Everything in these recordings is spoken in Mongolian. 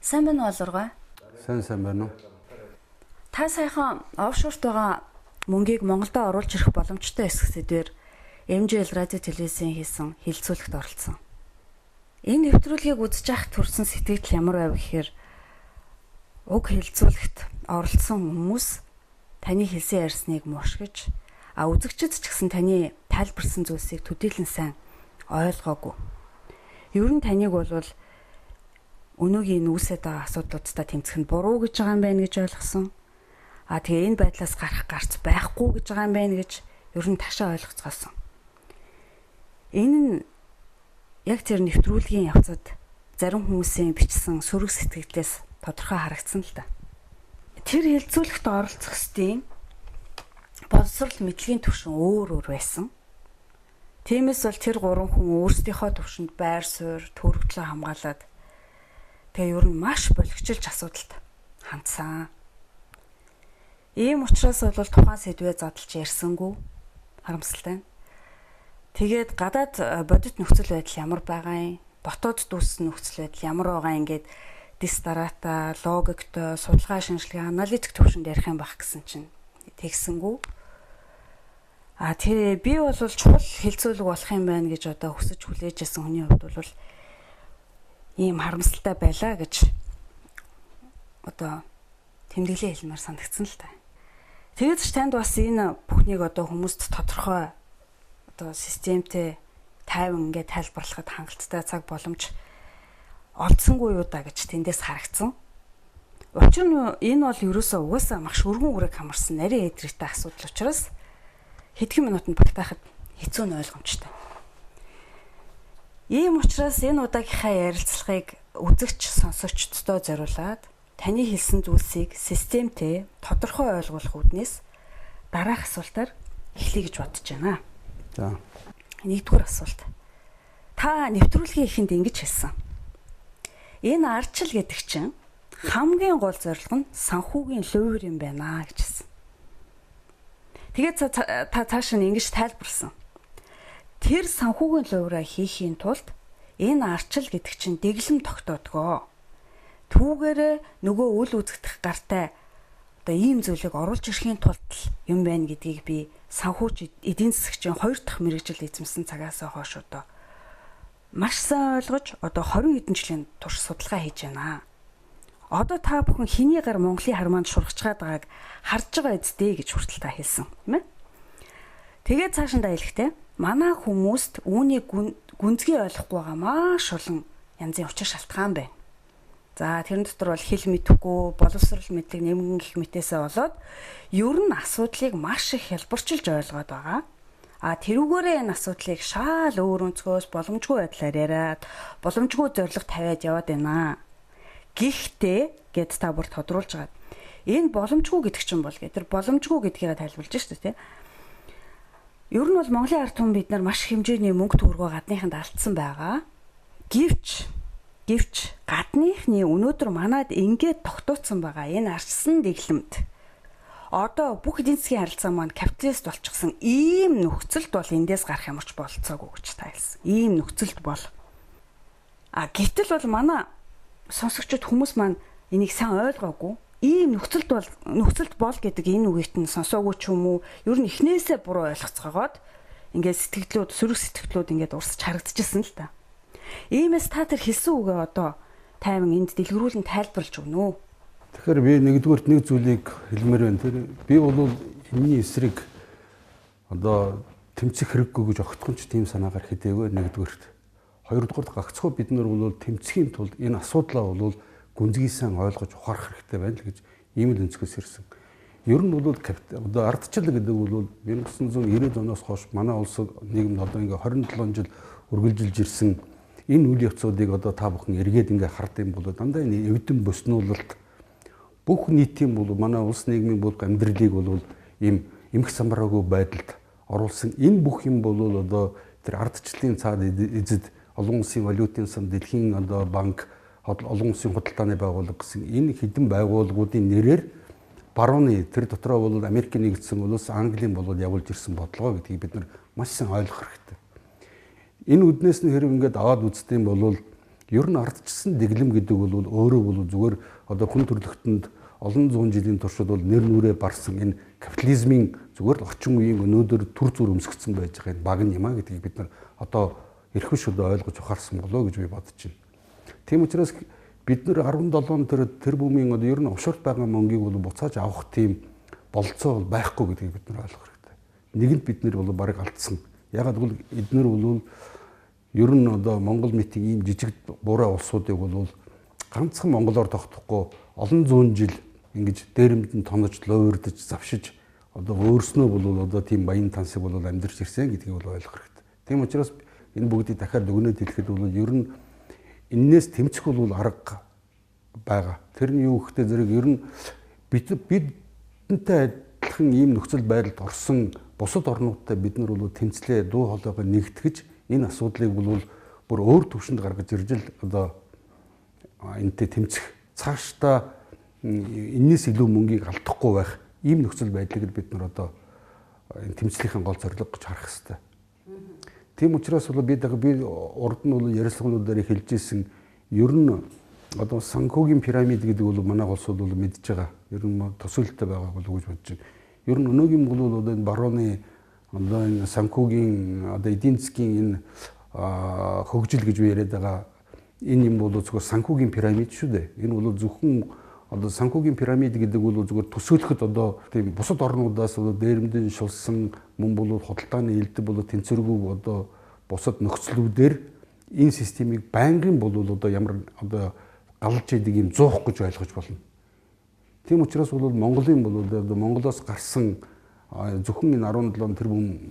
Сайн байна уу Олоргой? Сайн байна уу? Та саяхан офшорт байгаа мөнгийг Монголд оруулж ирэх боломжтой эсэх сэдвээр MJL радио телевизийн хийсэн хилцүүлэгт оролцсон. Энэ нэвтрүүлгийг үзэж байхад төрсэн сэтгэл ямар байв гэхээр уг хилцүүлэгт оролцсон хүмүүс таны хэлсэн ярьсныг мушгиж үзэгчид ч гэсэн таны тайлбарсан зүйлсийг төдийлөн сайн ойлгоогүй. Ер нь таныг бол өнөөгийн үүсэт байгаа асуудлуудтай тэмцэх нь буруу гэж байгаа юм байна гэж ойлгосон. Тэгээ энэ байдлаас гарах гарц байхгүй гэж байгаа юм байна гэж ер нь ташаа ойлгоцгоосон. Энэ нь яг тэр нэвтрүүлгийн явцад зарим хүмүүсийн бичсэн сөрөг сэтгэлдээс тодорхой харагдсан л да. Тэр хилцүүлэгт оролцох хэвээр боловсрол мэдлэгийн түвшин өөр байсан. Тиймээс бол тэр гурван хүн өөрсдийнхөө түвшинд байр суурь, төрөлжлөө хамгаалаад тэгээ ер нь маш болгочлж асуудалд хандсан. Ийм учраас бол тухайн сэдвээ задлж ярьсангүй харамсалтай. Тэгээд гадаад бодит нөхцөл байдал ямар байгаа юм, дотоод дүүссэн нөхцөл байдал ямар байгаа ингээд дис дараата, логиктой, судалгаа шинжилгээ, аналитик төвшөнд ярих юм байх гэсэн чинь тэгсэнгүү. Тэр би бол чухал хилцүүлэг болох юм байна гэж одоо хүсэж хүлээж байсан хүний хувьд бол ийм харамсалтай байлаа гэж одоо тэмдэглээ хэлмээр санагдсан л та. Тэгээд ч танд бас энэ бүхнийг одоо хүмүүст тодорхой одоо системтэй тайван ингээд тайлбарлахад хангалттай цаг боломж олдсонгүй юу да гэж тэндээс харагдсан. Учир нь энэ бол ерөөсөө угаасаа маш өргөн үрэг хамарсан нарийн эдрэгтэй асуудал учраас хэдхэн минутанд багтаахад хэцүү нь ойлгомжтой. Ийм учраас энэ удаагийнхаа ярилцлагыг үзэгч сонсогчдод зориулаад таны хэлсэн зүйлсийг системтэй тодорхой ойлгуулах үүднээс дараах асуултаар эхлэе гэж бодож байна. За. Нэгдүгээр асуулт. Та нэвтрүүлгийн эхэнд ингэж хэлсэн. Энэ ардчил гэдэг чинь хамгийн гол зорилго нь санхүүгийн лувр юм байна гэж хэлсэн. Тэгээд та цааш нь ингэж тайлбарлсан. Тэр санхүүгийн лувраа хийхийн тулд энэ ардчил гэдэг чинь дэглэм тогтоодгоо. Түүгээрээ нөгөө үл үзэгдэх гартай одоо ийм зүйлийг оруулж ирэхийн тулд юм байна гэдгийг би санхүүч эдийн засагчийн 2 дахь мэргэжил эзэмсэн цагаас хойш одоо маш сайн ойлгож одоо 20 хэдэн жилийн турш судалгаа хийж байна. Одоо та бүхэн хэний гар Монголын хармаанд шургаж байгааг харж байгаа үсттэй гэж хүртэл та хэлсэн, тийм ээ? Тэгээд цаашаа хэлэхдээ манай хүмүүст үүнийг гүнзгий ойлгохгүй байгаа маш олон янзын учир шалтгаан байна. За тэрэн дотор бол хэл мэдэхгүй, боловсрол мэдлэг нэмгэн гэх мэтээсээ болоод ер нь асуудлыг маш их хэлбэрчилж ойлгоод байгаа. Тэрүүгээрээ энэ асуудлыг шал өөр өнцгөөс боломжгүй байдлаар яриад, боломжгүй зорилго тавиад яваад байна. Гэхдээ гэд та бүр тодруулж байгаа. Энэ боломжгүй гэдэг чинь бол тэр боломжгүй гэдгийг тайлбарлаж шүү дээ, тийм. Ер нь бол Монголын ард түмэн бид нар маш хэмжээний мөнгө төгрөгөө гадныханд алдсан байгаа. Гэвч гадныхны өнөөдөр манад ингээд тогтооцсон байгаа энэ арчсан дэглэмт одоо бүх эдийн засгийн харилцаа маань капиталист болчихсон ийм нөхцөлд бол эндээс гарах ямарч болцоогүй гэж та хэлсэн. Ийм нөхцөлд бол гэтэл бол манай сонсогчид хүмүүс маань энийг сайн ойлгоогүй. Ийм нөхцөлд бол гэдэг энэ үгийт нь сонсоогүй ч юм уу? Ер нь эхнээсээ буруу ойлгоцгоогоод ингээд сэтгэлдлүүд, сөрөг сэтгэлдлүүд ингээд урсч харагдчихсан л та. Иймээс та тэр хэлсэн үгээ одоо тайван энд дэлгэрүүлэн тайлбарлаж өгнө үү? Тэгэхээр би нэгдүгээрт нэг зүйлийг хэлмээр байна. Тэр би бол энэний эсрэг одоо тэмцэх хэрэггүй гэж огтхонч тийм санаагаар хэдээгүй нэгдүгээрт. Хоёрдугаарт гагцхуу бид нар бол тэмцэхийн тулд энэ асуудлаа бол гүнзгийсэн ойлгож ухаарах хэрэгтэй байна л гэж ийм л өнцгөөс ирсэн. Ер нь бол одоо ардчил гэдэг бол 1990 оноос хойш манай улсад нийгэмд одоо ингээ 27 жил үргэлжилж ирсэн энэ үйл явцуудыг одоо та бүхэн эргээд ингээ хард юм бол дандаа энэ эвдэн боснуулалт бүх нийтийн бол манай улс нийгмийн бол амьдралыг бол ийм эмх самбараагүй байдалд оруулсан энэ бүх юм бол одоо тэр ардчлалын цаад эзэд олон улсын валютын сан, дэлхийн одоо банк, олон улсын худалдааны байгууллага гэсэн энэ хэдэн байгууллагуудын нэрээр барууны тэр дотроо бол Америкийн нэгдсэн улс, Английн бол явуулж ирсэн бодлого гэдгийг бид нар маш сайн ойлгох хэрэгтэй. Энэ үднээс нь хэрэг ингээд аваад үздэм бол Ер нь ардчилсан дэглэм гэдэг бол өөрөө бол зүгээр одоо хүн төрөлхтөнд олон зуун жилийн туршид бол нэр нүрээ барсан энэ капитализмын зүгээр л орчин үеийн өнөөдөр төр зүр өмсгдсэн байж байгаа энэ баг юм а гэдгийг бид нар одоо эрхэм шүлээ ойлгож ухаарсан болоо гэж би бодож байна. Тийм учраас бид нар 17 тэр бүмийн одоо ер нь овшорт байгаа мөнгийг бол буцааж авах тийм болцоо байхгүй гэдгийг бид нар ойлгох хэрэгтэй. Нэгэнд бид нар бол барыг алдсан. Ягаад гэвэл эднэр бол ер нь одоо Монгол мэтийн ийм жижиг буруу улсуудыг бол ганцхан монголоор тогтохгүй олон зуун жил ингэж дээрэмд нь тонож лойрдож завшиж одоо өөрснөө бол одоо тийм баян тансыг бол амьдарч ирсэн гэдгийг бол ойлгох хэрэгтэй. Тийм учраас энэ бүгдийг дахиад өгнөд хэлэхэд бол ер нь энээс тэмцэх бол арга байгаа. Тэр нь юу гэхдээ зэрэг ер нь бидэнтэй адилхан ийм нөхцөл байдалд орсон бусад орнуудтай бид нар бол тэмцлээ дуу хоолойгоо нэгтгэж энэ асуудлыг бол бүр өөр түвшинд гаргаж ирж л одоо энэтэй тэмцэх цаашдаа энэс илүү мөнгийг алдахгүй байх ийм нөхцөл байдлыг бид нар одоо энэ тэмцлийнхэн гол зорилго гэж харах хэрэгтэй. Тийм учраас бол би урд нь бол ярилцлагуудаар хэлж ирсэн ер нь одоо санхүүгийн пирамид гэдэг бол манай улсууд бол мэдж байгаа. Ер нь төсөөлөлтэй байгаа болов уу гэж бодож байна. Ер нь өнөөгийн бол одоо энэ барууны одоо энэ санхүүгийн одоо эдийн засгийн энэ хөгжил гэж яриад байгаа энэ юм бол зөвхөн санхүүгийн пирамид шүү дээ. Энэ бол зөвхөн одоо санхүүгийн пирамид гэдэг бол зөвхөн төсөөлөхөд одоо тийм бусад орнуудаас одоо дээрэмдэн шулсан мөн бол худалдааны элдв бол тэнцвэргүй одоо бусад нөхцлүүдээр энэ системийг байнгын бол одоо ямар одоо галж идэг юм зуух гэж ойлгож болно. Тийм учраас бол Монголын бол одоо Монголоос гарсан зөвхөн энэ 17 тэрбум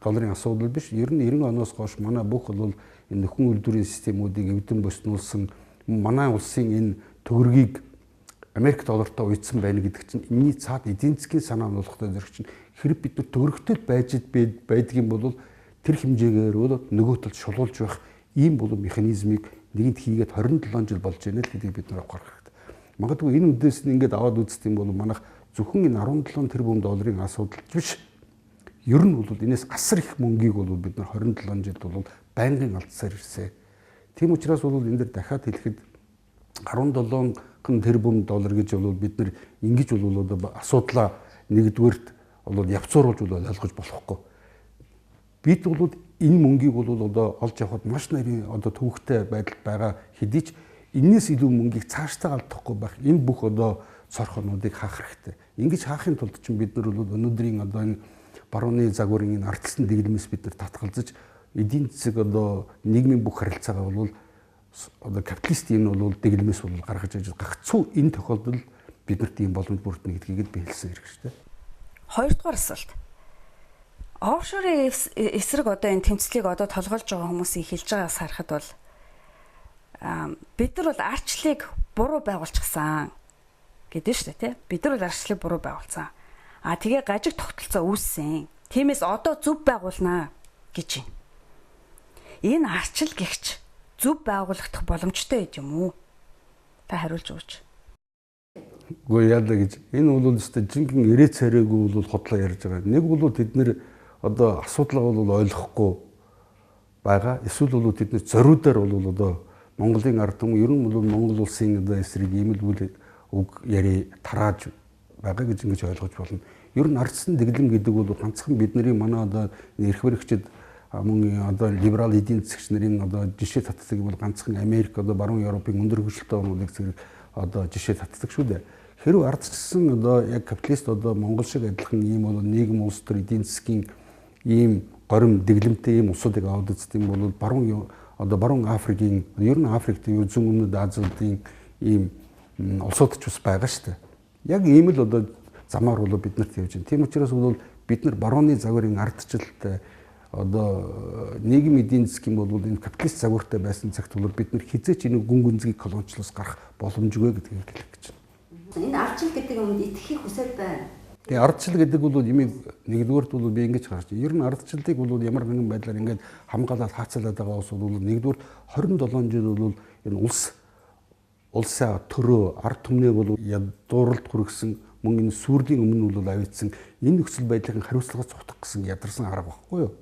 долларын асуудал биш. Ер нь 90 оноос хойш манай бүх бол энэ нөхөн үйлдвэрийн системүүдийг эвдэн боснуулсан манай улсын энэ төгрөгийг Америк доллартай уйдсан байна гэдэг чинь энэний цаад эдийн засгийн санаа болгохтой зэрэг чинь хэрэг бид нар төгрөгтэй байдаг юм бол тэр хэмжээгээр бол нөгөө талд шулуулж байх ийм бол механизмыг нэгэнд хийгээд 27 жил болж байна л гэдгийг бид нар авах хэрэгтэй. Магадгүй энэ үдээс нь ингээд аваад үзэх юм бол манайх зөвхөн энэ 17 тэрбум долларын асуудал биш. Ер нь бол энэс асар их мөнгийг бол бид нар 27 жилд бол байнгын алдсаар ирсэн. Тийм учраас бол энэ дэр дахиад хэлэхэд 17 тэрбум доллар гэж бол бид нар ингэж бол одоо асуудлаа нэгдүгээрт бол явцууруулж бол ойлгож болохгүй. Бид бол энэ мөнгийг бол одоо олж авахд маш нарийн одоо төвөгтэй байдалд байгаа хэдий ч энэс илүү мөнгийг цаашдаа алдахгүй байх энэ бүх одоо цорхонуудыг хаах хэрэгтэй. Ингэж хаахын тулд чинь бид нар бол өнөөдрийн одоо энэ барууны загварын энэ ардчилсан дэглэмээс бид нар татгалзаж эдийн засаг одоо нийгмийн бүх харилцаагаа бол одоо капиталист энэ бол дэглэмээс бол гаргаж иж гагцуу энэ тохиолдолд биднэрт ийм боломж бүрднэ гэдгийг би хэлсэн хэрэг шүү дээ. Хоёрдугаар асуулт. Офшорын эсрэг одоо энэ тэмцлийг одоо толгойлж байгаа хүмүүсийн хэлж байгаагаас харахад бол бид нар бол арчлыг буруу байгуулчихсан гэдэг шүү дээ, тий? Бид нар бол арчлыг буруу байгуулсан. Тэгээ гажиг тогтолцоо үүссэн. Тиймээс одоо зөв байгуулнаа гэж байна. Энэ арчил гихч зөв байгуулагдах боломжтой юм уу? Та хариулж өгөөч. Үгүй яалаа гэж. Энэ бол өстой жинхэнэ ирээ царайгүй бол хотлоо ярьж байгаа. Нэг бол тэд нэр одоо асуудлаа бол ойлгохгүй байгаа. Эсвэл бол тэд нэр зориудаар бол одоо Монголын ард түмэн ер нь бол Монгол улсын одоо эсрэг ийм л үг яри тарааж байгаа гэж ингэж ойлгож болно. Ер нь ардсан дэглэм гэдэг бол ганцхан бидний манай одоо эрх баригчид мөн одоо либерал эдийн засгч нарын одоо жишээ татдаг бол ганцхан Америк одоо баруун Европын өндөр хөгжилтэй орнуудыг зэрэг одоо жишээ татдаг шүү дээ. Хэрвээ ардчилсан одоо яг капиталист одоо Монгол шиг адилхан ийм бол нийгэм улс төр эдийн засгийн ийм горим дэглэмтэй ийм улсуудыг аваад үздэг юм бол баруун Африкийн ер нь Африкт ер зүүн өмнөд Азиудын ийм улсууд ч бас байгаа шүү дээ. Яг ийм л одоо замаар бол бид нарт явж байна. Тийм учраас бол бид нар барууны загварын ардчилтай одоо нийгэм эдийн засгийн бол энэ капиталист загвартай байсан цагт бол бид нар хизээч энэ гүн гүнзгий колоничлоос гарах боломжгүй гэдгийг хэлэх гэж байна. Энэ ардчил гэдэг юмд итгэхийг хүсэж байна. Тэгээ ардчил гэдэг бол имийг нэгдүгээрт бол би ингэж харж байна. Ер нь ардчилтыг бол ямар нэгэн байдлаар ингээд хамгаалаад хаацалаад байгаа улс бол нэгдүгээр 27 жил бол энэ улсаа төрөө ард түмнээ бол ядууралд хүргэсэн мөн энэ сүрлийн өмнө бол авъятсан энэ нөхцөл байдлын хариуцлагаас цутгах гэсэн ядарсан арга багхгүй юу.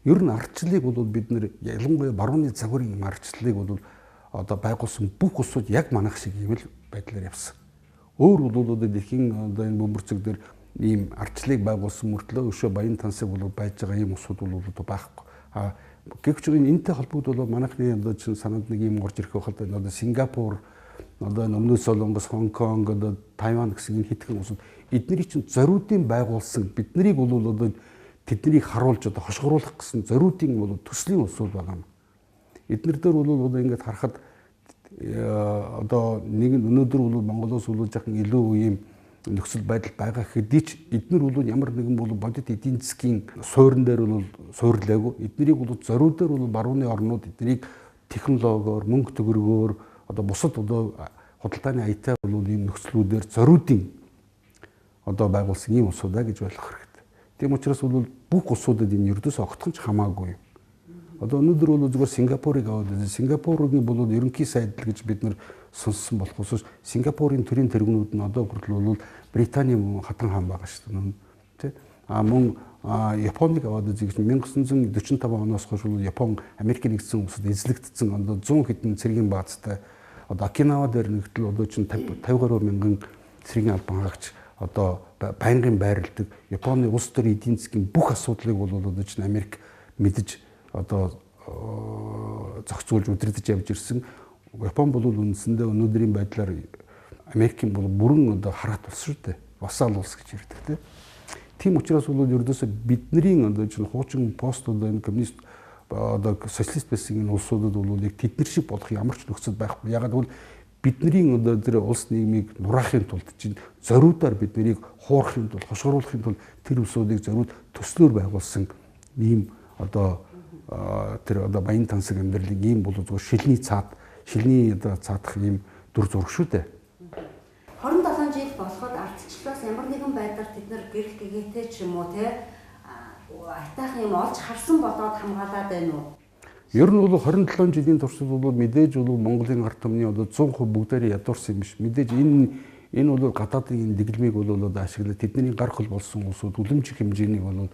Ер нь ардчлалыг бол бид нэр ялангуяа барууны загварын юм ардчлалыг бол одоо байгуулсан бүх улсууд яг манайх шиг ийм л байдлаар явсан. Өөр бол одоо дэлхийн одоо энэ бөмбөрцөг дээр ийм ардчлалыг байгуулсан мөртлөө өшөө баян тансаг бол байж байгаа ийм улсууд бол одоо байхгүй. Гэвч энэтэй холбогдвол манайхны одоо чинь санаанд нэг юм орж ирэх байхад одоо Сингапур, одоо Өмнөд Солонгос, Хонконг, одоо Тайван гэсэн энэ хэдхэн улсууд эдний чинь зориудын байгуулсан биднийг бол одоо тэднийг харуулж одоо хошгоруулах гэсэн зориудын бол төслийн улсууд байгаа юм. Эднэр дээр бол одоо ингээд харахад одоо нэг өнөөдөр бол Монголоос бол жоохон илүү ийм нөхцөл байдал байгаа хэдий ч эднэр бол ямар нэгэн бол бодит эдийн засгийн суурин дээр бол суйрлаагүй. Эднийг бол зориудаар бол барууны орнууд эднийг технологиор, мөнгө төгрөгөөр одоо бусад одоо худалдааны аятай бол ийм нөхцлүүдээр зориудын одоо байгуулсан ийм улсуудаа гэж ойлгох хэрэгтэй. Тийм учраас бол бүх улсуудад энэ ердөөс огтхон ч хамаагүй юм. Одоо өнөөдөр бол зүгээр Сингапурыг аваад Сингапурын бол ерөнхий сайдл гэж бид нар сонссон болохоос Сингапурын төрийн тэргүүнүүд нь одоо хүртэл бол Британий хатан хаан байгаа шүү дээ. Тэ? Мөн Японыг аваад үзье гэж 1945 оноос хойш Япон Америкийн нэгдсэн улсад эзлэгдсэн одоо 100 хэдэн цэргийн баазтай одоо Окинава дээр нэгтэл одоо чинь 50 гаруй мянган цэргийн албан хаагч одоо байнгын байрладаг Японы улс төр эдийн засгийн бүх асуудлыг бол одоо чинь Америк мэдж одоо зохицуулж удирдах явж ирсэн. Япон бол үндсэндээ өнөөдрийн байдлаар Америкийн бол бүрэн одоо хараат улс шүү дээ. Вассал улс гэж ярьдаг тийм. Тийм учраас бол ердөөсөө бидний одоо чинь хуучин пост одоо энэ коммунист одоо социалист байсан энэ улсуудад бол яг тэднэр шиг болох ямар ч нөхцөл байхгүй. Ягаад гэвэл бидний одоо тэр улс нийгмийг нураахын тулд чинь зориудаар биднийг хуурахын тулд, хошгоруулахын тулд тэр улсуудыг зориуд төслөөр байгуулсан ийм одоо тэр одоо баян тансаг амьдралыг ийм бол зөвхөн шилний одоо цаадах ийм дүр зураг шүү дээ. 27 жил болоход ардчлалаас ямар нэгэн байдлаар тэд нар гэрэл гэгээтэй ч юм уу те айтайхан юм олж харсан болоод хамгаалаад байна уу? Ер нь бол 27 жилийн туршид бол мэдээж бол Монголын ард түмний одоо 100% бүгдээрээ ядуурсан юм биш. Мэдээж энэ бол гадаадын дэглэмийг бол одоо ашиглаад тэдний гар хөл болсон улсууд үлэмжих хэмжээний бол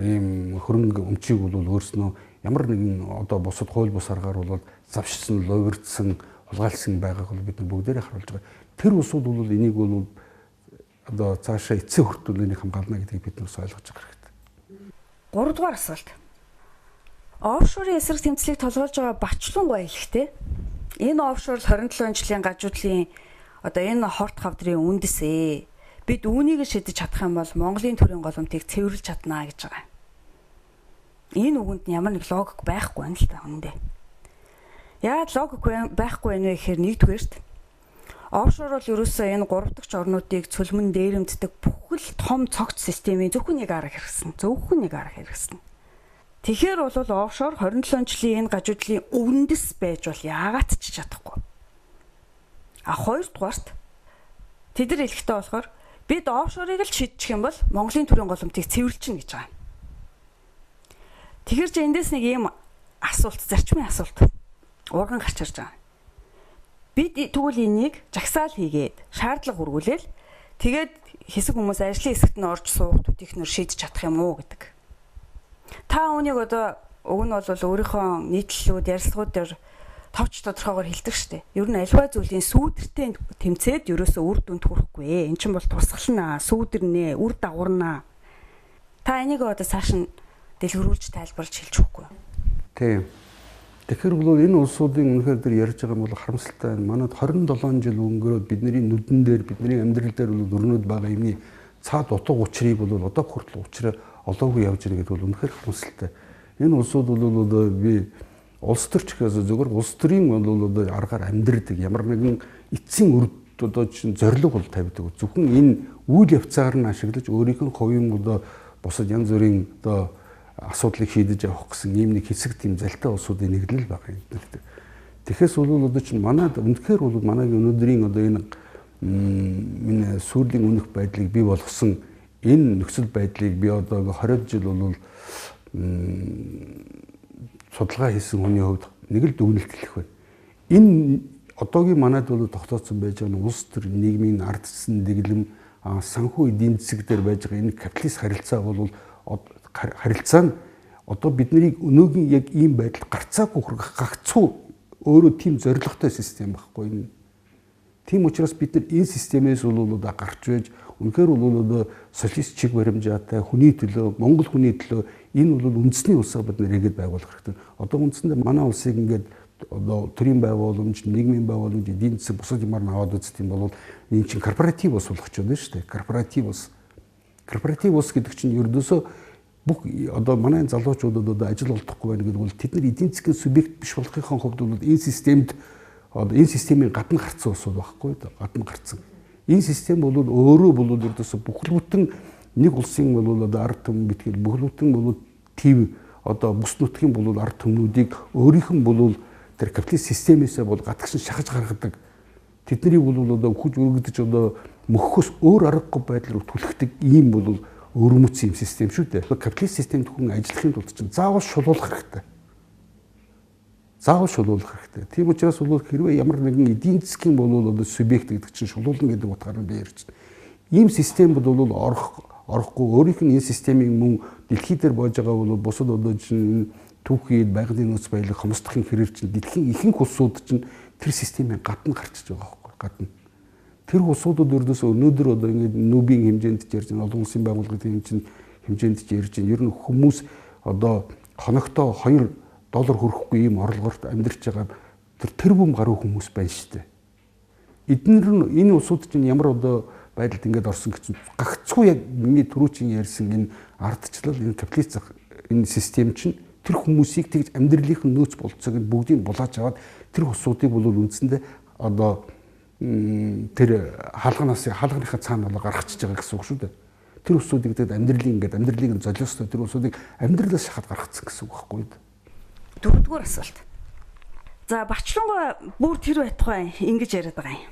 ийм хөрөнгө өмчийг бол өөрснөө ямар нэгэн одоо бусад хууль бус аргаар бол завшсан, ловирдсан, хулгайлсан байгааг бол бид нар бүгдээрээ харуулж байгаа. Тэр улсууд бол энийг бол одоо цаашаа эцсийн хүртэл энийг хамгаална гэдгийг бид нар ойлгож байгаа хэрэгтэй. 3 дугаар асуулт. Офшорын эсрэг тэмцлийг толгойлж байгаа Бачлун баялагтай. Энэ офшор 27 жилийн гажуудлын одоо энэ хорт хавдрын үндэс ээ. Бид үүнийг шидэж чадах юм бол Монголын төрийн голомтыг цэвэрлж чаднаа гэж байгаа. Энэ үгэнд ямар нэг логик байхгүй байна л та үнэндээ. Яагаад логик байхгүй байна вэ гэхээр нэгдүгээрт офшор бол ерөөсөө энэ 3 дахь орнуудыг цөлмөн дээрэмддэг бүхэл том цогц системийн зөвхөн нэг арга хэрэгсэн. Тэгэхээр бол офшор 27 жилийн энэ гажуудлын үндэс байж бол яагаад ч чадахгүй. Хоёрдугаарт тэд нар хэлэхдээ болохоор бид офшорыг л шийдчих юм бол Монголын төрийн голомтыг цэвэрлжинэ гэж байгаа. Тэгэхээр ч эндээс нэг ийм асуулт, зарчмын асуулт урган гарч ирж байгаа. Бид тэгвэл энийг жагсаал хийгээд шаардлага өргүүлээл тэгээд хэсэг хүмүүс ажлын хэсэгт нь орж суух төдийхнөр шийдэж чадах юм уу гэдэг. Та үүнийг одоо уг нь бол өөрийнхөө нийтлэлүүд, ярилцлагууд дээр товч тодорхойгоор хэлдэг штеп. Ер нь альва зүйлийн сүүдэртэй тэмцээд ерөөсөө үр дүнд хүрэхгүй. Эн чинь бол тусгалнаа, сүүдэрнэ, үр дагаварнаа. Та энийг одоо цааш нь дэлгэрүүлж тайлбарлаж хэлж өгөхгүй. Тийм. Тэгэхээр бол энэ улсуудын үнэхээр дээр ярьж байгаа юм бол харамсалтай. Манайд 27 жил өнгөрөөд бидний нүдэн дээр, бидний амьдрал дээр бол өрнөд байгаа юмны цаад утга учирыг бол одоо хүртэл учраа олоогүй явж байгаа гэдэг бол үнэхээр харамсалтай. Энэ улсууд бол одоо би улс төрч гэхээс зөвхөн улс төрийн бол одоо аргаар амьдрдаг ямар нэгэн эцсийн үрд одоо чинь зориг бол тавьдаг. Зөвхөн энэ үйл явцаар нь ашиглаж өөрийнх нь хувийн одоо бусад янз бүрийн одоо асуудлыг шийдэж явах гэсэн ийм нэг хэсэг тийм залтай улсуудын нэг л байгаа юм. Тэгэхээс бол одоо чинь манайд үнэхээр бол манайгийн өнөөдрийн одоо энэ сүрлийн үнэх байдлыг бий болгосон энэ нөхцөл байдлыг би одоо 20 жил бол судалгаа хийсэн хүний хувьд нэг л дүгнэлт хэлэх бай. Энэ одоогийн манайд бол тогтооцсон байж байгаа улс төр нийгмийн ардчсан дэглэм санхүү эдийн засаг дээр байж байгаа энэ капиталист харилцаа бол харилцаа нь одоо биднийг өнөөгийн яг ийм байдал гарцаагүй хүргэх гагцхүү өөрөө тийм зорилготой систем байхгүй энэ. Тийм учраас бид нар энэ системээс бол гарч байж үнэхээр бол социалист чиг баримжаатай хүний төлөө, Монгол хүний төлөө энэ бол үндэсний улсаа бид нар иргэд байгуулах хэрэгтэй. Одоо үндсэндээ манай улсыг ингээд одоо төрийн байгууламж, нийгмийн байгууламж, эдийн засаг бусад юмар наваад үздэг юм бол энэ чинь корпоратив ус болох ч байна шүү дээ. Корпоратив ус. Корпоратив ус гэдэг чинь ердөөсөө бүх одоо манай залуучуудад одоо ажил олдохгүй байна гэдэг бол тэд нар эдийн засгийн субъект биш болохын хувьд бол энэ системд одоо энэ системийн гадна гарцсан усуд байхгүй гадна гарцсан. Энэ систем бол өөрөө бол ердөөсөө бүхэл бүтэн нэг улсын бол одоо ард түмэн битгэл бүхэл бүтэн бол төв одоо бүс нутгийн бол ард түмнүүдийг өөрийнх нь бол тэр капиталист системээсээ бол гадагш шахаж гаргадаг. Тэднийг бол одоо хүч өргөдөж одоо мөхөхөөс өөр аргагүй байдлаар түлхдэг ийм бол өрөмөц юм систем шүү дээ. Капиталист системд хүн ажиллахын тулд чинь заавал шулуулах хэрэгтэй. Заавал шулуулах хэрэгтэй. Тийм учраас бол хэрвээ ямар нэгэн эдийн засгийн бол одоо субъект гэдэг чинь шулуулна гэдэг утгаар нь би ярьж байна. Ийм систем бол орохгүй өөрийнх нь энэ системийг мөн дэлхий дээр боож байгаа бол бусад одоо чинь түүхийд байгалийн нөөц баялаг хомсдохын хэрэг чинь дэлхийн ихэнх улсууд чинь тэр системийн гадна гарчиж байгаа байхгүй гадна. Тэр улсуудад өрдөөс өнөөдөр одоо ингээд нүүбийн хэмжээнд ч ярьж байна, олон улсын байгууллагын хэмжээнд ч ярьж байна. Ер нь хүмүүс одоо хоногтоо $2 хүрэхгүй ийм орлогорт амьдарч байгаа тэр бүм гаруй хүмүүс байна шүү дээ. Эдгээр энэ улсууд чинь ямар одоо байдалд ингээд орсон гэж гагцхүү яг миний түрүүчийн ярьсан энэ ардчлал энэ капиталист энэ систем чинь тэр хүмүүсийг тэгж амьдралынх нь нөөц болцоог нь бүгдийг булааж аваад тэр улсуудыг бол үндсэндээ одоо тэр хаалганыхаа цаана бол гаргачихж байгаа гэсэн үг шүү дээ. Тэр улсуудыг тэгээд амьдралыг нь золиостой тэр улсуудыг амьдралаас шахаад гаргацсан гэсэн үг байхгүй юу? Дөрөвдүгээр асуулт. За Бачлангой бүр тэр байтугай ингэж яриад байгаа юм.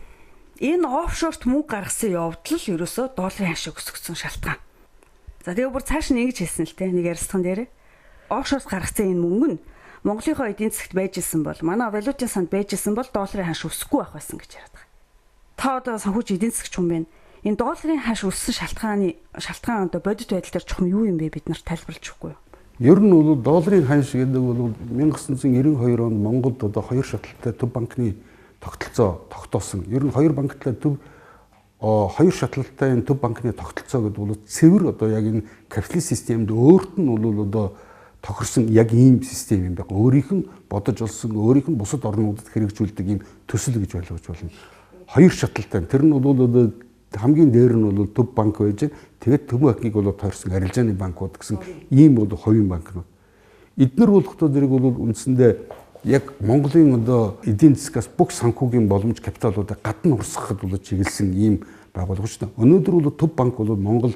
Энэ офшорт мөнгө гаргасан явдал ерөөсөө долларын хашиг өсгсөн шалтгаан. За тэгээ бүр цааш нь ингэж хэлсэн л те нэг ярилцсан дээрээ. Офшорт гаргасан энэ мөнгө нь Монголынхоо эдийн засагт байж исэн бол манай валютын санд байж исэн бол долларын хаш өсөхгүй байх байсан гэж яриад байгаа. Та одоо санхүүж эдийн засагч хүн байна. Энэ долларын хаш өссөн шалтгаан одоо бодит байдал дээр чухам юу юм бэ бид нарт тайлбарлаж өгөхгүй юу? Ер нь бол долларын хаш гэдэг бол 1992 онд Монголд одоо хоёр шатлалтай төв банкны тогтолцоо тогтоосон. Ер нь хоёр шатлалтай төв банкны тогтолцоо гэдэг бол цэвэр одоо яг энэ капиталист системд өөрт нь бол одоо тохирсон яг ийм систем юм байна. Өөрийнх нь бодож олсон, өөрийнх нь бусад орнуудад хэрэгжүүлдэг ийм төсөл гэж ойлгож болно. Хоёр шатлалтай. Тэр нь бол одоо хамгийн дээр нь бол төв банк байж, тэгээд төв банкыг бол тойрсон арилжааны банкуд гэсэн ийм бол хувийн банкнууд. Эднэр болохдоо зэрэг бол үндсэндээ яг Монголын одоо эдийн засгаас бүх санхүүгийн боломж капиталуудыг гадна урсгахад бол чиглэсэн ийм байгууллага шүү дээ. Өнөөдөр бол төв банк бол Монгол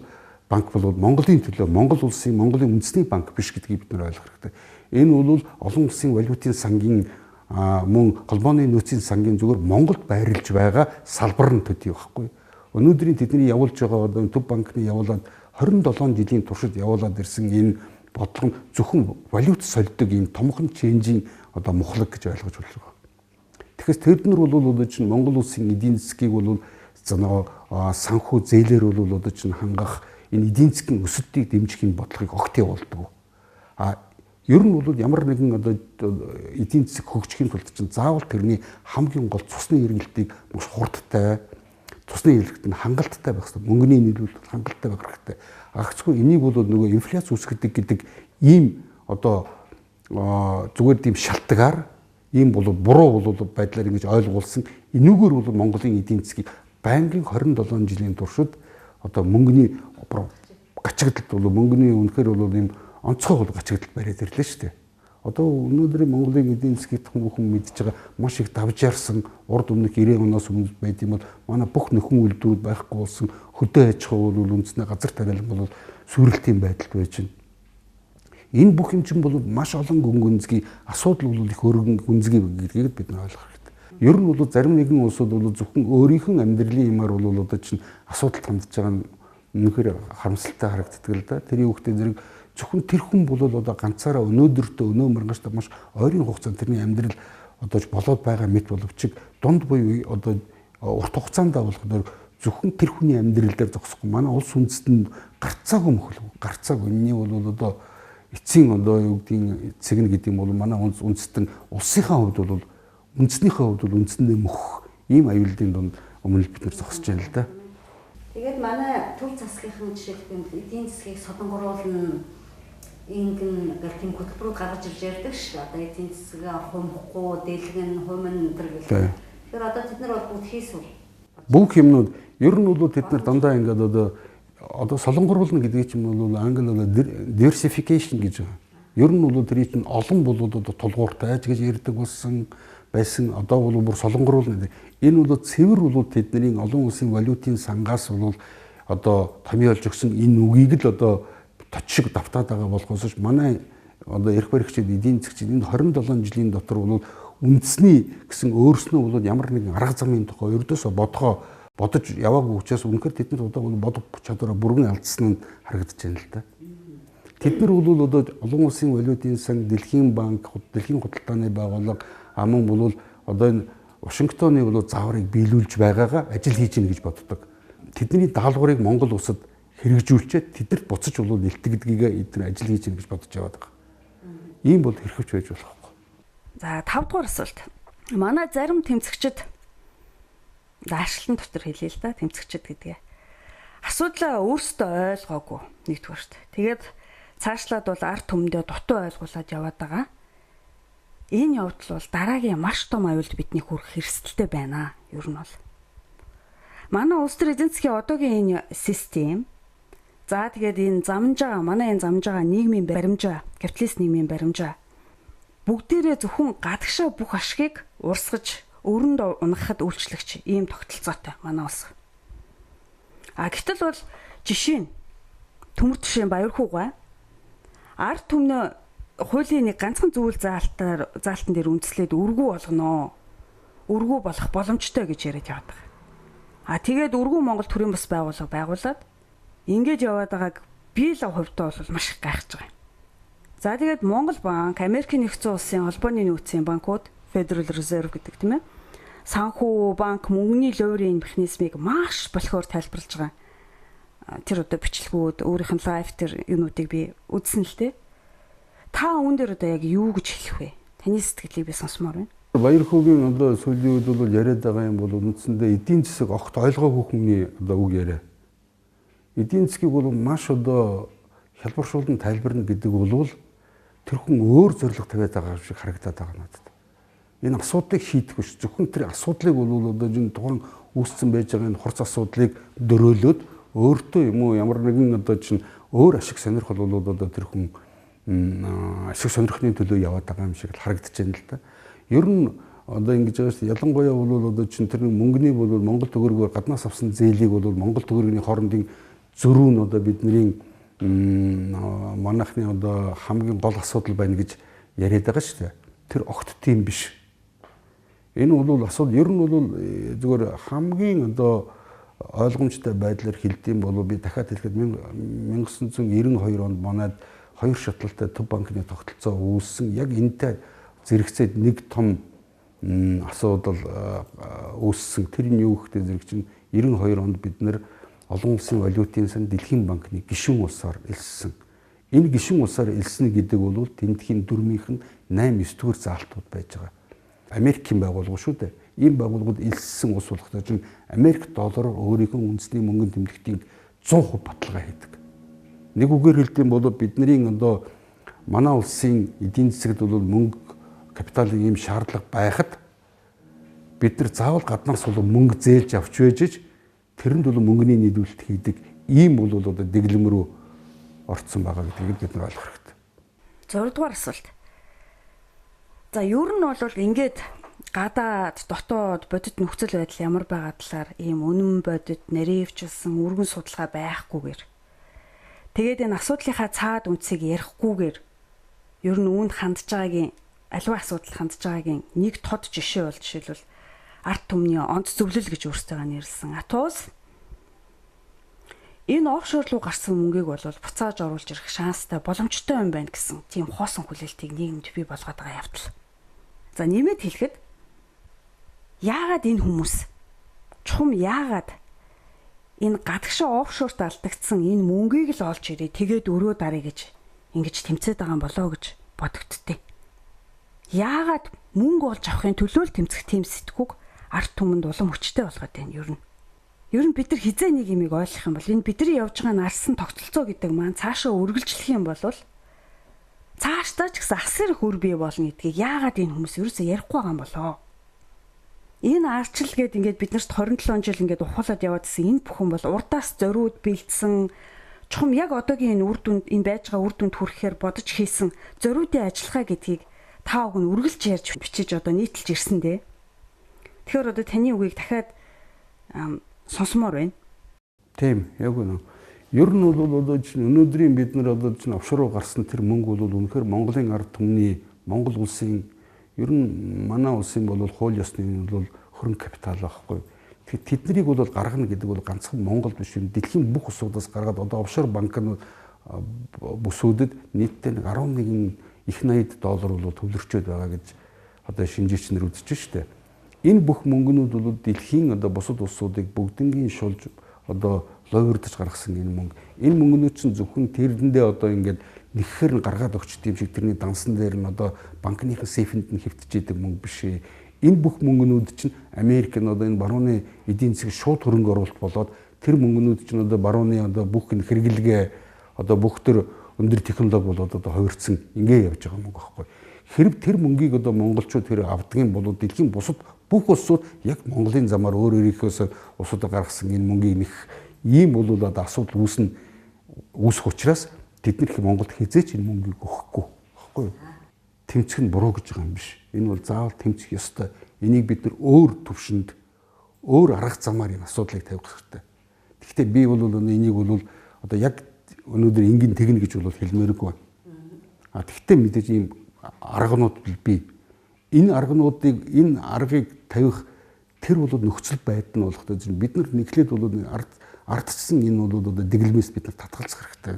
банк бол Монголын төлөө Монгол улсын Монголын үндэсний банк биш гэдгийг бид нар ойлгох хэрэгтэй. Энэ бол олон улсын валютын сангийн мөн холбооны нөөцийн сангийн зүгээр Монголд байрлаж байгаа салбар нь төдий байхгүй. Өнөөдрийн тэдний явуулж байгаа одоо төв банкны явуулаад 27 жилийн туршид явуулаад ирсэн энэ бодлого нь зөвхөн валют солидог ийм томхон ченжийн одоо мухлаг гэж ойлгож байна. Тэгэхээр тэднэр бол одоо чинь Монгол улсын эдийн засгийг бол санхүү зээлээр бол одоо чинь хангах энэ эдийн засгийн өсөлтийг дэмжихийн бодлогыг огт явуулдаг. Ер нь бол ямар нэгэн одоо эдийн засаг хөгжихийн тулд чинь заавал тэрний хамгийн гол цусны эргэлтийг маш хурдтай, цусны эргэлт нь хангалттай байх хэрэгтэй. Мөнгөний нийлүүлэлт хангалттай байх хэрэгтэй. Агцгүй энийг бол нөгөө инфляц үүсгэдэг гэдэг ийм одоо зүгээр тийм шалтгаар ийм бол буруу байдлаар ингэж ойлгуулсан. Энүүгээр бол Монголын эдийн засгийг байнгын 27 жилийн туршид одоо мөнгөний гачигдалт бол мөнгөний үнэхээр бол ийм онцгой бол гачигдалт бариад ирлээ шүү дээ. Одоо өнөөдрийн Монголын эдийн засгийг хүмүүс мэдж байгаа маш их давж ярсан урд өмнөх 90 оноос өмнө байд юм бол манай бүх нөхөн үйлдвэрүүд байхгүй болсон хөдөө аж ахуй бол үндснээ газар тариалан бол сүрэлтийн байдалд байж байна. Энэ бүх юм чинь бол маш олон гүнзгий асуудал бол их өргөн гүнзгий гэдгийг бид нар ойлгох хэрэгтэй. Ер нь бол зарим нэгэн улсууд бол зөвхөн өөрийнх нь амьдралын юмар бол одоо чинь асуудалд хандж байгаа нь үнэхээр харамсалтай харагддаг л да. Тэр юугтээ зэрэг зөвхөн тэр хүн бол одоо ганцаараа өнөөдөртөө өнөө маргааштай маш ойрын хугацаанд тэрний амьдрал одоо болоод байгаа мэт боловч дунд буюу одоо урт хугацаанд болохоор зөвхөн тэр хүний амьдрал дээр зогсохгүй манай улс үндэстэнд гарцаагүй мөхөл гарцаагүй энэний бол одоо эцсийн одоо юу гэдгийг цэгнэ гэдэг юм бол манай үндэстэн улсынхаа хувьд бол үндэснийхээ хувьд бол үндсэндээ мөх ийм аюулын дунд өмнө бид нар зогсож байна л да. Тэгээд манай төл засгийнхын жишээлбэл эдийн засгийг содонгоруулна ингэн гэх тийм хөтөлбөрүүд гаргаж ирж ярьдаг ш. Одоо эдийн засгаа хумхгүй, дэлгэн, хумын энэ гэх. Тэгэхээр одоо тэд нар бол бүгд хийсвэр. Бүх юмнууд ер нь бол тэд нар дандаа ингээд одоо солонгоруулна гэдэг чинь бол англи бол diversification гэж байгаа. Ер нь бол тэр чинь олон болоод одоо тулгууртай гэж ярьдаг байсан одоо бол бүр солонгоруулна. Энэ бол цэвэр бол тэдний олон улсын валютын сангаас бол одоо томьёолж өгсөн энэ үгийг л одоо точиг давтаад байгаа болохоос манай одоо эрх баригчид эдийн засгчид энэ 27 жилийн дотор бол үндэсний гэсэн өөрснөө бол ямар нэгэн арга замын тухай ердөөсөө бодож яваагүй учраас үнэхээр тэдний одоо бодох чадвараа бүрэн алдсан нь харагдаж байна л да. Тэд нар бол одоо олон улсын валютын сан, Дэлхийн банк, Дэлхийн худалдааны байгууллага аман бол одоо энэ Вашингтоны бол зааврыг биелүүлж байгаагаа ажил хийж гин гэж боддог. Тэдний даалгаврыг Монгол улсад хэрэгжүүлчихэд тэдэрт буцаж бол нэлтгдгийгээ эдгээр ажил хийж гин гэж бодож яваад байгаа. Ийм бол хэрхэвч байж болохгүй. За 5 дугаар асуулт. Манай зарим тэмцэгчид даашилтан дотор хэлээ л да тэмцэгчид гэдгээ. Асуудлаа өөрсдөө ойлгоогүй нэгдүгээрт. Тэгээд цаашлаад бол ард түмэндээ дутуу ойлгуулад яваад байгаа. Энэ явдал бол дараагийн маш том аюулд бидний хүрэх хэрэгсэлтэй байна. Ер нь бол. Манай улс төр эзэн засгийн одоогийн энэ систем за тэгээд энэ замж байгаа манай энэ замж байгаа нийгмийн баримжаа, капиталист нийгмийн баримжаа бүгдээрээ зөвхөн гадагшаа бүх ашгийг урсгаж өрөнд унахад үйлчлэгч ийм тогтолцоотой манай улс. Гэтэл бол жишээ нь төмөр жишээ баярхуугаа ард түмнээ хуулийн нэг ганцхан зүйл заалтан дээр үндэслээд өргүү болгоно. Өргүү болох боломжтой гэж яриад яваад байгаа. Тэгээд өргүү Монгол төрийн бас байгууллага байгуулад ингэж яваад байгааг би л хувьдаа бол маш их гайхаж байгаа юм. За тэгээд Монгол банк, Америкийн нэгдсэн улсын холбооны нөөцийн банкуд, Federal Reserve гэдэг тийм ээ. Санхүү банк мөнгөний луурын механизмыг маш болохоор тайлбарлаж байгаа. Тэр одоо бичлэгүүд, өөрийнх нь лайв тэр юмнуудыг би үзсэн л дээ. Та үүн дээр одоо яг юу гэж хэлэх вэ? Таны сэтгэлийг би сонсомоор байна. Баярхуугийн одоо сүүлийн үед бол яриад байгаа юм бол үндсэндээ эдийн засаг огт ойлгоогүй хүний одоо үг яриа. Эдийн засгийг бол маш одоо хялбаршуулан тайлбарна гэдэг бол тэр хүн өөр зорилго тавиад байгаа шиг харагдаад байгаа надад. Энэ асуудлыг шийдэх биш зөвхөн тэр асуудлыг бол одоо энэ тухайн үүссэн байж байгаа энэ хурц асуудлыг дөрөөлөөд өөртөө юм уу ямар нэгэн одоо чинь өөр ашиг сонирхол бол одоо тэр хүн ашиг сонирхлын төлөө яваад байгаа юм шиг л харагдаж байна л да. Ер нь одоо ингэж байгаа шүү дээ. Ялангуяа бол одоо чинь тэр мөнгөний бол Монгол төгрөгөөр гаднаас авсан зээлийг бол Монгол төгрөгийн хоорондын зөрүү нь одоо бидний манайхны одоо хамгийн гол асуудал байна гэж яриад байгаа шүү дээ. Тэр огт тийм биш. Энэ бол асуудал ер нь бол зүгээр хамгийн одоо ойлгомжтой байдлаар хэлдэм бол би дахиад хэлэхэд 1992 онд манайд 2 шатлалтай төв банкны тогтолцоо үүссэн. Яг энэтэй зэрэгцээд нэг том асуудал үүссэн. Тэр нь юу гэхдээ зэрэг чинь 92 онд бид нэр олон улсын валютын сан Дэлхийн банкны гишүүн улсаар элссэн. Энэ гишүүн улсаар элснэ гэдэг бол тэндэхийн дүрмийнх нь 8-9 дугаар заалтууд байж байгаа. Америкийн байгууллага шүү дээ. Ийм байгууллагууд элссэн улс болохтой чинь Америк доллараар өөрийнхөө үндэсний мөнгөнд тэмдэгтийн 100% баталгаа хийдэг. Нэг үгээр хэлдэм бол бидний одоо манай улсын эдийн засагт бол мөнгө капиталын ийм шаардлага байхад бид нар заавал гаднаас бол мөнгө зээлж авч байжж тэрэнд бол мөнгөний нийлүүлэлт хийдэг ийм бол одоо дэглэм рүү орцсон байгаа гэдгийг бид нар ойлгох хэрэгтэй. 6 дугаар асуулт. За ер нь бол ингээд гадаад дотоод бодит нөхцөл байдал ямар байгаа талаар ийм үнэн бодит наривчлсан өргөн судалгаа байхгүйгээр тэгээд энэ асуудлынхаа цаад үнцийг ярихгүйгээр ер нь үүнд хандж байгаагийн аливаа асуудал хандж байгаагийн нэг тод жишээ бол жишээлбэл ард түмний онц зөвлөл гэж өөрсдөө нэрлсэн. Атуус энэ офшор руу гарсан мөнгийг бол буцааж оруулж ирэх шанстай боломжтой юм байна гэсэн тийм хоосон хүлээлтийг нийгэмд бий болгоод байгаа явдал. За нэмээд хэлэхэд яагаад энэ хүмүүс чухам яагаад энэ гадагшаа офшорт алдагдсан энэ мөнгийг л олж ирээ тэгээд өрөө даръя гэж ингэж тэмцээд байгаа юм болоо гэж бодогдтыг. Яагаад мөнгө олж авахын төлөө л тэмцэх тийм сэтгүүг арт түмэнд улам хүчтэй болгоод байна ер нь. Ер нь бид нар хизээ нэг юмыг ойлгох юм бол энэ бидний явж байгаа нарсан тогтолцоо гэдэг маань цаашаа үргэлжлэх юм бол цаашдаа ч гэсэн асар их үр бий болно гэдгийг яагаад энэ хүмүүс ерөөсөө ярихгүй байгаа юм болоо. Энэ арчил гээд ингээд бид нарт 27 жил ингээд ухуулаад яваадсэн энэ бүхэн бол урдаас зориуд бэлдсэн чухам яг одоогийн энэ үр дүнд энэ байж байгаа үр дүнд хүрэхээр бодож хийсэн зориудын ажиллагаа гэдгийг та уг нь үргэлж ярьж бичиж одоо нийтэлж ирсэн дээ. Тэгэхээр одоо таны үгийг дахиад сонсомоор байна. Тийм, яг үнэ. Ер нь бол одоо чинь өнөөдрийн бид нар одоо чинь офшороо гарсан тэр мөнгө бол үнэхээр Монголын ард түмний Монгол улсын ер нь манай улсын бол хууль ёсны бол хөрөнгө капитал байхгүй. Тэгэхээр тэднийг бол гаргана гэдэг бол ганцхан Монголд биш юм. Дэлхийн бүх улсуудаас гаргаад одоо офшор банкнууд бүсүүдэд нийтдээ $11 их $80 бол төвлөрчөөд байгаа гэж одоо шинжээчнэр үзэж штэ. Энэ бүх мөнгнүүд бол дэлхийн одоо бусад улсуудыг бүгднгийн шулж одоо ловердж гаргасан энэ мөнгө. Энэ мөнгнүүд чинь зөвхөн тэрэндээ одоо ингээд нэххээр нь гаргаад өгч тийм шиг тэрний дансан дээр нь одоо банкныхын сейфэнд нь хэвтэж идэг мөнгө биш ээ. Энэ бүх мөнгнүүд чинь Америк нь одоо энэ барууны эдийн засгийг шууд хөрөнгө оруулалт болоод тэр мөнгнүүд чинь одоо барууны одоо бүх энэ хэрэглэгээ одоо бүх төр өндөр технологи болоод одоо хувирцсан ингээ явж байгаа мөнгө байхгүй. Хэрэг тэр мөнгийг одоо монголчууд тэр авдгийн болоод дэлхийн бусад бүх улсууд яг Монголын замаар өөр өөрийнхөөс улсуудаа гаргасан энэ мөнгийг нэх ийм бол одоо асуудал үүсэх учраас тэд нар Монголд хизээч энэ мөнгийг өгөхгүй баггүй юу? Тэмцэх нь буруу гэж байгаа юм биш. Энэ бол заавал тэмцэх ёстой. Энийг бид нар өөр төвшөнд өөр арга замаар энэ асуудлыг тавих хэрэгтэй. Гэхдээ би бол энийг бол одоо яг өнөөдөр ингийн тэгнэ гэж бол хэлмээргүй байна. Гэхдээ мэдээж ийм арганууд бий. Энэ аргыг тавих тэр бол нөхцөл байдал нь болох гэж бид нар нэглээд бол ардчсан энэ бол одоо дэглэмээс бид нар татгалзах хэрэгтэй.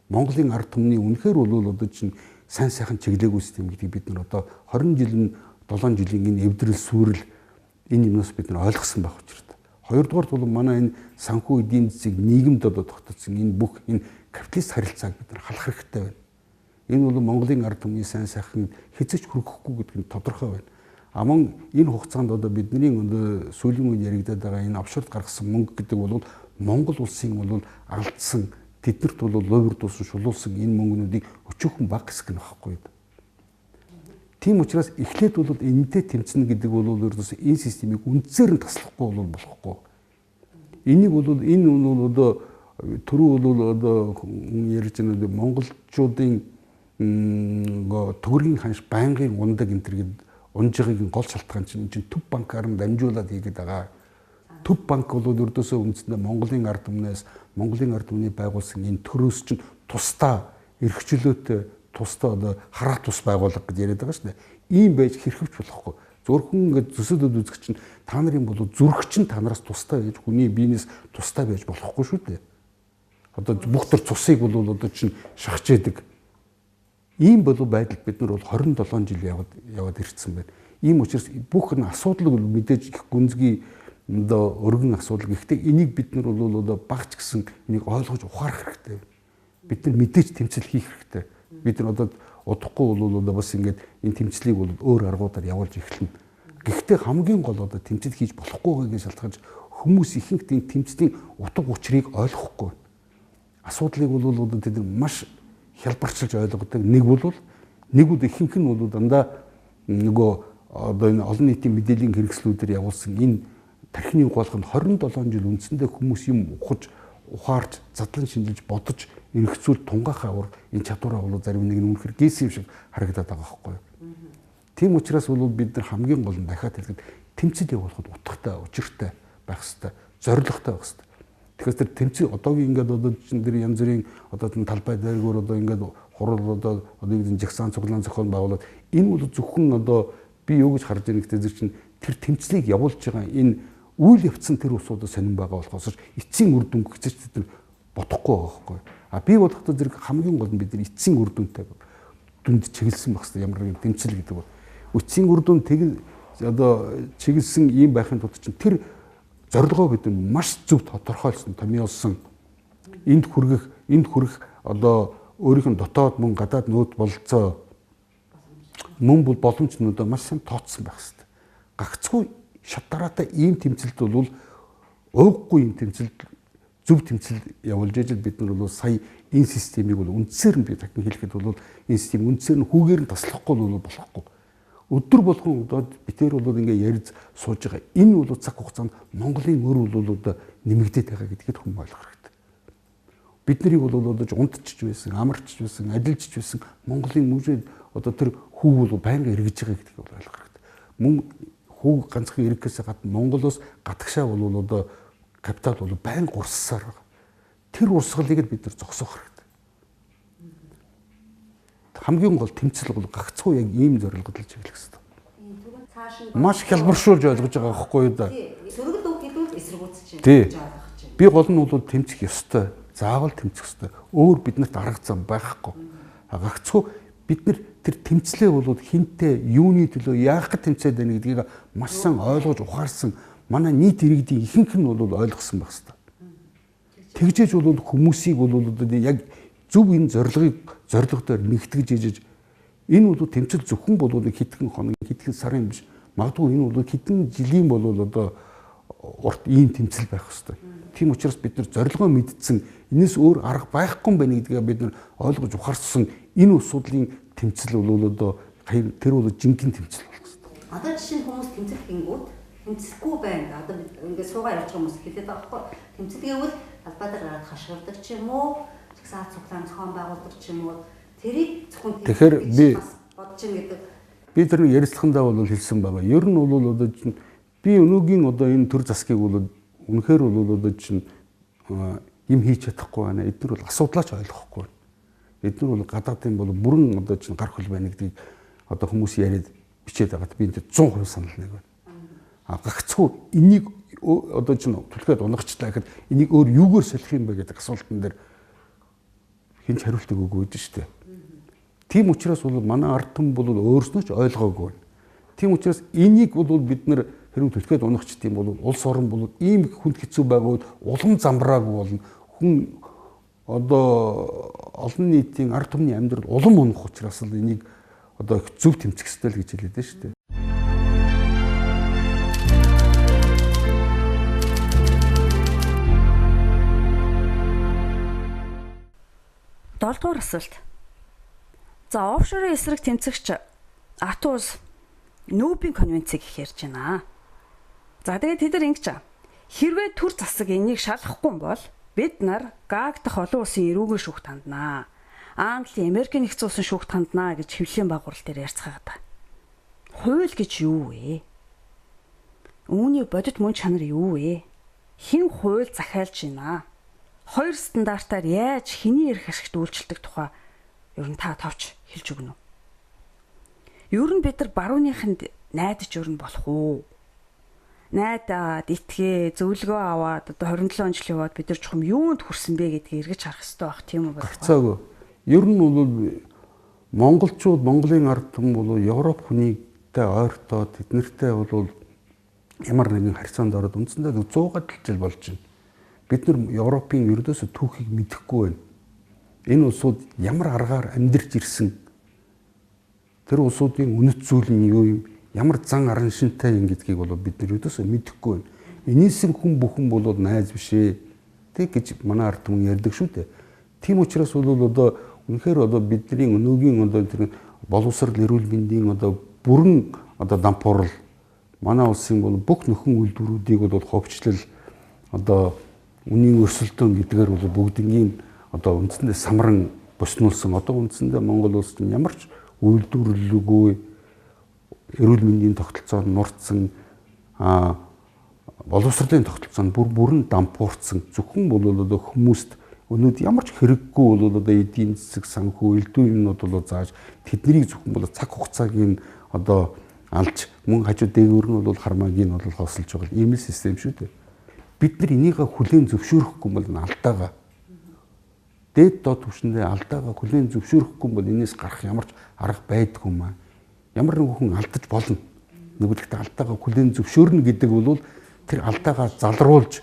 Монголын ард түмний үнэхээр бол одоо чинь сайн сайхан чиглээгүй систем гэдгийг бид нар одоо 20 жил 7 жилийн энэ эвдрэл сүрэл энэ юмнаас бид нар ойлгосон байх учиртай. Хоёрдугаарт бол манай энэ санхүү эдийн засгийг нийгэмд одоо тогтцсон энэ бүх энэ капиталист харилцааг бид нар халах хэрэгтэй байна. Энэ бол Монголын ард түмний сайн сайхан хэзээч хүргэхгүй гэдэг нь тодорхой байна. Аман энэ хугацаанд одоо бидний одоо сүүлийн үед яригадаад байгаа энэ офшорт гаргасан мөнгө гэдэг бол Монгол улсын бол алдсан тэднэрт бол ловердуулсан шулуулсан энэ мөнгнүүдийг өчүүхэн баг хэсэг нь байхгүй. Тийм учраас эхлээд бол энэтэй тэмцэнэ гэдэг бол ердөөс энэ системийг үндсээр нь таслахгүй бол болохгүй. Энийг бол энэ одоо түрүү бол одоо ярьж байгаа монголчуудын төгрөгийн ханш байнгын ундаг энэ төр гээд унж байгаагийн гол шалтгаан чинь төв банкаар нь дамжуулаад хийгээд байгаа. Төв банк бол ердөөсөө үндсэндээ Монголын ард түмнээс Монголын ард түмний байгуулсан энэ төрөөс чинь тусдаа эрхчлөөтэй тусдаа одоо хараа тус байгуулга гэж яриад байгаа шүү дээ. Ийм байж хэрхэвч болохгүй. Зөвхөн ингээд зүсэдэд үзэх чинь та нарын бол зүрх чинь танараас тусдаа гэж хүний биенээс тусдаа байж болохгүй шүү дээ. Одоо бүх төр цусыг бол одоо чинь шахаж яадаг. Ийм болов байдалд бид нар бол 27 жил яваад ирсэн байна. Ийм учраас бүх н асуудал бол мэдээж их гүнзгий одоо өргөн асуудал. Гэхдээ энийг бид нар бол одоо багч гэсэн энийг ойлгож ухаарах хэрэгтэй. Бид нар мэдээж тэмцэл хийх хэрэгтэй. Бид нар одоо удахгүй бол одоо бас ингээд энэ тэмцлийг бол өөр аргуудаар явуулж эхэлнэ. Гэхдээ хамгийн гол одоо тэмцэл хийж болохгүй гэж шалтгаалж хүмүүс ихэнх энэ тэмцлийн утга учирыг ойлгохгүй. Асуудлыг бол одоо тэд нар маш хялбарчилж ойлгодог. Нэгүүд ихэнх нь бол дандаа нөгөө одоо энэ олон нийтийн мэдээллийн хэрэгслүүдээр явуулсан энэ тархины угаалганд 27 жил үндсэндээ хүмүүс юм ухаарч задлан шинжилж бодож эргэцүүл тунгаахаа уур энэ чадвараа бол зарим нэг нь үнэхээр гээс юм шиг харагдаад байгаа байхгүй юу. Тийм учраас бол бид нар хамгийн гол нь дахиад хэлэхэд тэмцэл явуулахад утгатай, учиртай байх хэрэгтэй, зоригтой байх хэрэгтэй. Тэгэхээр тэр тэмцэл одоогийн ингээд одоо чинь тэр янз бүрийн одоо талбай дээргөр одоо ингээд хурал одоо нэг жагсаан цуглаан зохион байгуулад энэ бол зөвхөн одоо би юу гэж харж байгаа гэхдээ зэрэг чинь тэр тэмцлийг явуулж байгаа энэ үйл явцсан тэр усуудад сонирн байгаа болохоос эцсийн үр дүн гэж тэд бодохгүй байгаа байхгүй. А би бодохдоо зэрэг хамгийн гол нь бид нар эцсийн үр дүнтэй дүнд чиглэсэн байх хэрэгтэй ямар нэгэн тэмцэл гэдэг бол эцсийн үр дүн одоо чиглэсэн ийм байхын тулд чинь тэр зорилгоо бид маш зөв тодорхойлсон, томьёолсон. Энд хүрэх одоо өөрийнх нь дотоод мөн гадаад нөөд бололцоо мөн бол боломжнуудаа маш сайн тооцсон байх хэрэгтэй. Гагцгүй шатараатай ийм тэмцэлд бол ууггүй ийм тэмцэлд зөв тэмцэл явуулж ижил бид нар бол сая энэ системийг бол үндсээр нь би дахин хэлэхэд бол энэ систем үндсээр нь хүүгээр нь таслахгүй бол болохгүй. Өдөр болгон одоо битээр бол ингээ ярьж сууж байгаа. Энэ бол цаг хугацаанд Монголын өр бол одоо нэмэгдээд байгаа гэдгийг хүн ойлгох хэрэгтэй. Бид нарыг бол одоо унтчих байсан, амарч байсан, адилжиж байсан Монголын мужид одоо тэр хүү бол байнга эргэж байгаа гэдгийг бол ойлгох хэрэгтэй. Мөн хүү ганцхан эргэхээс гадна Монголоос гадагшаа бол одоо капитал бол байнга урссаар байгаа. Тэр урсгалыг бид нар зогсоох хэрэгтэй. Хамгийн гол тэмцэл бол гагцхүү яг ийм зорилгод л чиглэх хэрэгтэй. Маш хялбаршуулж ойлгож байгаа байхгүй юу да. Сөргөл үг гэдэг эсэргүүцэж чинь. Би гол нь бол тэмцэх ёстой. Заавал тэмцэх ёстой. Өөр биднэрт арга зам байхгүй. Гагцхүү бид нар тэр тэмцлээ бол хинтээ юуны төлөө яах гэж тэмцээд байна гэдгийг маш сайн ойлгож ухаарсан манай нийт иргэдийн ихэнх нь бол ойлгосон байх хэрэгтэй. Тэгжээж бол хүмүүсийг бол яг зөв энэ зорилгоор нэгтгэж ижиж энэ бол тэмцэл зөвхөн бол хэдхэн хоног, хэдхэн сарын биш. Магадгүй энэ бол хэдэн жилийн бол одоо урт ийм тэмцэл байх хэрэгтэй. Тийм учраас бид нар зорилгоо мэдсэн энэс өөр арга байхгүй юм байна гэдгийг бид нар ойлгож ухаарсан энэ асуудлын тэмцэл бол одоо тэр бол жинхэнэ тэмцэл болох хэрэгтэй. Одоо жишээ нь хүмүүс тэмцэх гингүүд тэмцэхгүй байна. Одоо ингээд суугаа явж байгаа хүмүүс хэлээд байгаа байхгүй. Тэмцэлгээвэл албаа дээр гараад хашгирдаг ч юм уу, чагсаа цуглаан зохион байгуулдаг ч юм уу. Тэрийг зөвхөн тэгэхээр би бодож ин гэдэг. Би тэр ярилцлагандаа бол хэлсэн байгаа. Ер нь бол одоо чинь би өнөөгийн одоо энэ төр засгийг бол үнэхээр бол одоо чинь юм хийж чадахгүй байна. Эдгээр бол асуудлаач ойлгохгүй байна. Эдгээр бол гадаадын бол бүрэн одоо чинь гар хөл байна гэдгийг одоо хүмүүс яриад бичээд байгаад би энэ 100% санал нэг байна. Гагцхүү энийг одоо чинь түлхээд унагчлаа гэхэд энийг өөр юугаар солих юм бэ гэдэг асуултан дээр хинч хариулт өгөөгүй дээ шүү дээ. Тийм учраас бол манай ард түмэн бол өөрснөө ч ойлгоогүй байна. Тийм учраас энийг бол бид нар хэрэг түлхээд унагчт юм бол улс орн бол ийм хүнд хэцүү байгууд улам замбраагүй болно. Хүн одоо олон нийтийн ард түмний амьдрал улам унах учраас л энийг одоо зөв тэмцэх ёстой л гэж хэлээд байна шүү дээ. Долдугаар асуулт. За офшорын эсрэг тэмцэгч Атус Нүүбийн конвенцийг их ярьж байна. За тэгээд тэд нар ингэж хэрвээ төр засаг энийг шалгахгүй бол бид нар ГАГ дахь олон улсын эрүүгийн шүүхт ханднаа. Английн Америкийн нэгдсэн улсын шүүхт ханднаа гэж хэвлэлийн байгуурал дээр ярьцгаагаад. Хууль гэж юу вэ? Үүний бодит мөн чанар юу вэ? Хэн хууль захиалж байна? Хоёр стандартаар яаж хэний эрх ашигт үйлчлдэг тухай ер нь та товч хэлж өгнө үү? Ер нь бид нар барууныханд найдаж өрнө болох уу? Найдаад, итгээ, зөвлөгөө аваад одоо 27 жил яваад бид нар чухам юунд хүрсэн бэ гэдгийг эргэж харах хэрэгтэй байх тийм үү? Гарцаагүй. Ер нь бол монголчууд, Монголын ард түмэн бол Европ хүнийтэй ойртоод тэднэртэй бол ямар нэгэн харьцаанд ороод үндсэндээ 100 жил болж байна. Бид нар Европын ердөөсөө түүхийг мэдэхгүй байна. Энэ улсууд ямар аргаар амьдарч ирсэн? Тэр улсуудын үнэт зүйл нь юу юм? Ямар зан аран шинтэй юм гэдгийг бол бид нар ердөөсөө мэдэхгүй байна. Энийсэн хүн бүхэн бол найз биш ээ. Тэг гэж манай ард түмэн ярьдаг шүү дээ. Тийм учраас бол одоо үнэхээр одоо бидний өнөөгийн одоо тэр боловсрал эрүүл мэндийн одоо бүрэн одоо дампуурал манай улсын бол бүх нөхөн үйлдвэрүүдийг бол ховчлол одоо үнийн өрсөлдөөн гэдгээр бол бүгднийг одоо үндсэндээ самран боснуулсан. Одоо үндсэндээ Монгол улс нь ямар ч үйлдвэрлэлгүй эрүүл мэндийн тогтолцоо нурцсан боловсролын тогтолцоо бүрэн дампуурсан. Зөвхөн бол одоо хүмүүст өнөөдөр ямар ч хэрэггүй бол одоо эдийн засаг санхүү элдв юмнууд бол зааж тэднийг зөвхөн бол цаг хугацааг нь одоо алж мөн хажуу дээгүүр нь бол хармаагийг нь бол хосолж байгаа ийм л систем шүү дээ. Бид нар энийг хүлээн зөвшөөрөхгүй бол алдаагаа дээд доод түвшиндээ алдаагаа хүлээн зөвшөөрөхгүй бол энэс гарах ямар ч арга байдгүй маа. Ямар нэгэн хүн алдаж болно. Нөгөөдөлтөө алдаагаа хүлээн зөвшөөрнө гэдэг бол тэр алдаагаа залруулж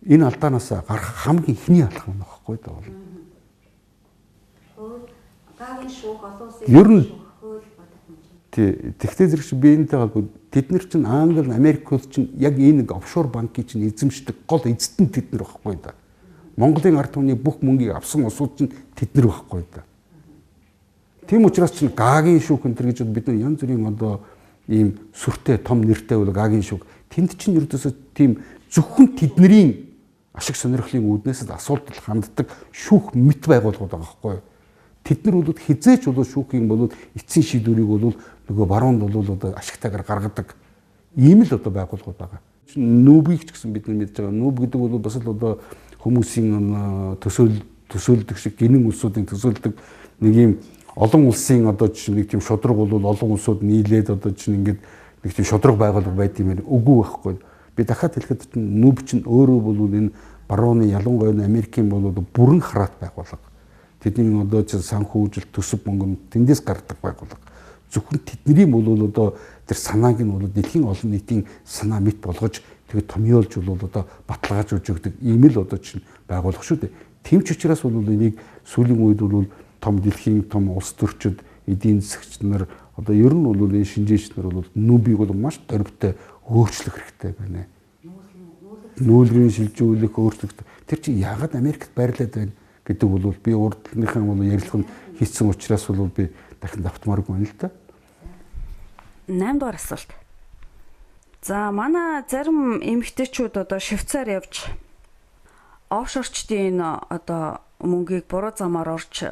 энэ алдаанаас гарах хамгийн ихний алхам нь багхгүй даа бол. Гагийн шүүх олон улсын Ер нь хууль бодох. тэгтээ зэрэг чи би энэтэйгээ тэд нар чинь Англи, Америкууд чинь яг энэ нэг офшор банкыг чинь эзэмшдэг гол эзэд нь тэд нар багхгүй да. Монголын ард түмний бүх мөнгийг авсан улсууд чинь тэд нар багхгүй да. Тийм учраас чинь Гагийн шүүх энэ төр гэж бид нар янз бүрийн одоо ийм сүртэй том нэртэй бол Гагийн шүүх тэнд чинь ердөөсөө тийм зөвхөн тэдний ашиг сонирхлын үүднээс л асуудал ханддаг шүүх мэт байгууллагууд байгаа байхгүй юу? Тэд нар бол хизээч бол шүүхийн бол эцсийн шийдвэрийг бол нөгөө баруунд бол одоо ашигтайгаар гаргадаг ийм л одоо байгууллагууд байгаа. Нүүбийг ч гэсэн бид нар мэдж байгаа. Нүүб гэдэг бол бас л одоо хүмүүсийн төсөөлдөг шиг гинэн улсуудын төсөөлдөг нэг юм олон улсын одоо чинь нэг тийм шудраг бол олон улсууд нийлээд одоо чинь ингээд нэг тийм шудраг байгууллага байд юм байна. Үгүй байхгүй. Би дахиад хэлэхэд чинь нүүб чинь өөрөө бол энэ барууны ялангуяа Америкийн бол бүрэн хараат байгууллага. Тэдний одоо чинь санхүүжилт төсөв мөнгө тэндээс гардаг байгууллага. Зөвхөн тэдний бол одоо тэр санааг нь бол дэлхийн олон нийтийн санаа мэт болгож тэгээд томьёолж бол одоо баталгаажуулж өгдөг ийм л одоо чинь байгууллага шүү дээ. Тийм ч учраас бол энийг сүүлийн үед бол том дэлхийн том улс төрчид эдийн засагч нар одоо ер нь бол энэ шинжээч нар бол нүүбийг бол маш дөрвтэй өөрчлөх хэрэгтэй байна. Нүүлгэрийн шилжүүлэх өөрчлөх. Тэр чинь яагаад Америкт байрлаад байна гэдэг бол би урдлынхаа бол ярилцлаганд хийсэн учраас бол би дахин давтмааргүй байна л да. 8 дугаар асуулт. За манай зарим эмэгтэйчүүд одоо Швейцар явж офшорчдын одоо мөнгийг буруу замаар орж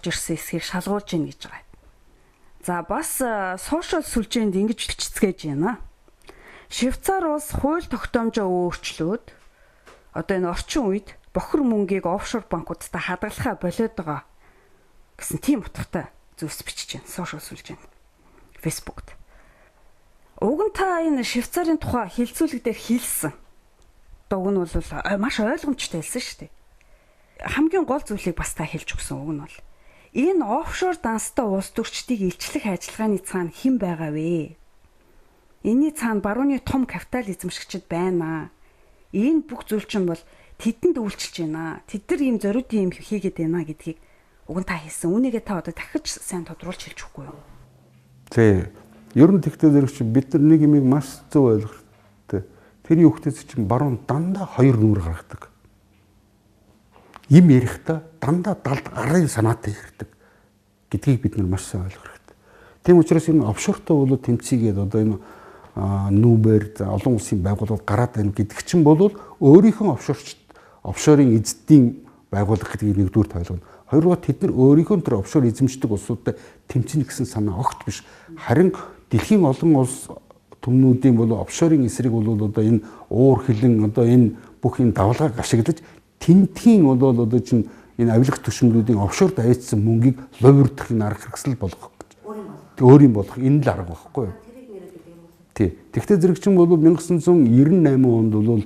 ирсэн эсхийг шалгуулж гин гэж байгаа. За бас сошиал сүлжээнд ингэж хэлцгээж байна. Швейцар улс хууль тогтоомжоо өөрчлөөд одоо энэ орчин үед бохир мөнгийг офшор банкудтай хадгалахаа болоод байгаа гэсэн тийм утгатай зүйлс бичиж байна сошиал сүлжээнд. Фэйсбүүкт. Уг нь та энэ Швейцарын тухай хилцүүлэг дээр хэлсэн. Уг нь бол маш ойлгомжтой хэлсэн шүү дээ. Хамгийн гол зүйлийг бас та хэлж өгсөн уг нь бол энэ офшор данстай улс төрчдийг илчлэх ажиллагааны цаана хэн байгаа вэ? Энийний цаана барууны том капитализм шигчд байна. Энэ бүх зүйл чинь бол тэдэнд үйлчилж байна. Тэд нар ийм зориудын юм хийгээд байна гэдгийг уг нь та хэлсэн. Үүнийгээ та одоо дахиж сайн тодруулж хэлж өгөхгүй юу? Тий. Ер нь тэгтээ зэрэг чи бид нар нэг юмыг маш зөв ойлгох хэрэгтэй. Тэр юу хтээс чинь баруун дандаа хоёр нүрэ гаргадаг. Им ярихдаа дандаа далд арын санаатай ярьдаг гэдгийг бид нар маш сайн ойлгох хэрэгтэй. Тийм учраас энэ офшортой бол тэмцээгээд одоо энэ нүүбэр олон улсын байгууллагууд гараад байна гэдэг чинь бол өөрийнхөө офшорын эзэдийн байгууллага гэдгийг нэгдүгээр тойлгоно. Хоёрдугаар тэд нар өөрийнхөө тэр офшор эзэмшдэг улсуудтай тэмцэнэ гэсэн санаа огт биш. Харин дэлхийн олон улс төмнүүдийн бол офшорын эсрэг бол одоо энэ уур хилэн одоо энэ бүх энэ давлгааг ашиглаж тентхийн бол одоо чинь энэ авилах төшмлүүдийн офшорд авьяцсан мөнгийг ловирдох энэ арга хэрэгсэл болгох гэж. Өөрийн болгох энэ л арга байхгүй юу? Тий. Тэгвэл зэрэг чинь бол 1998 онд бол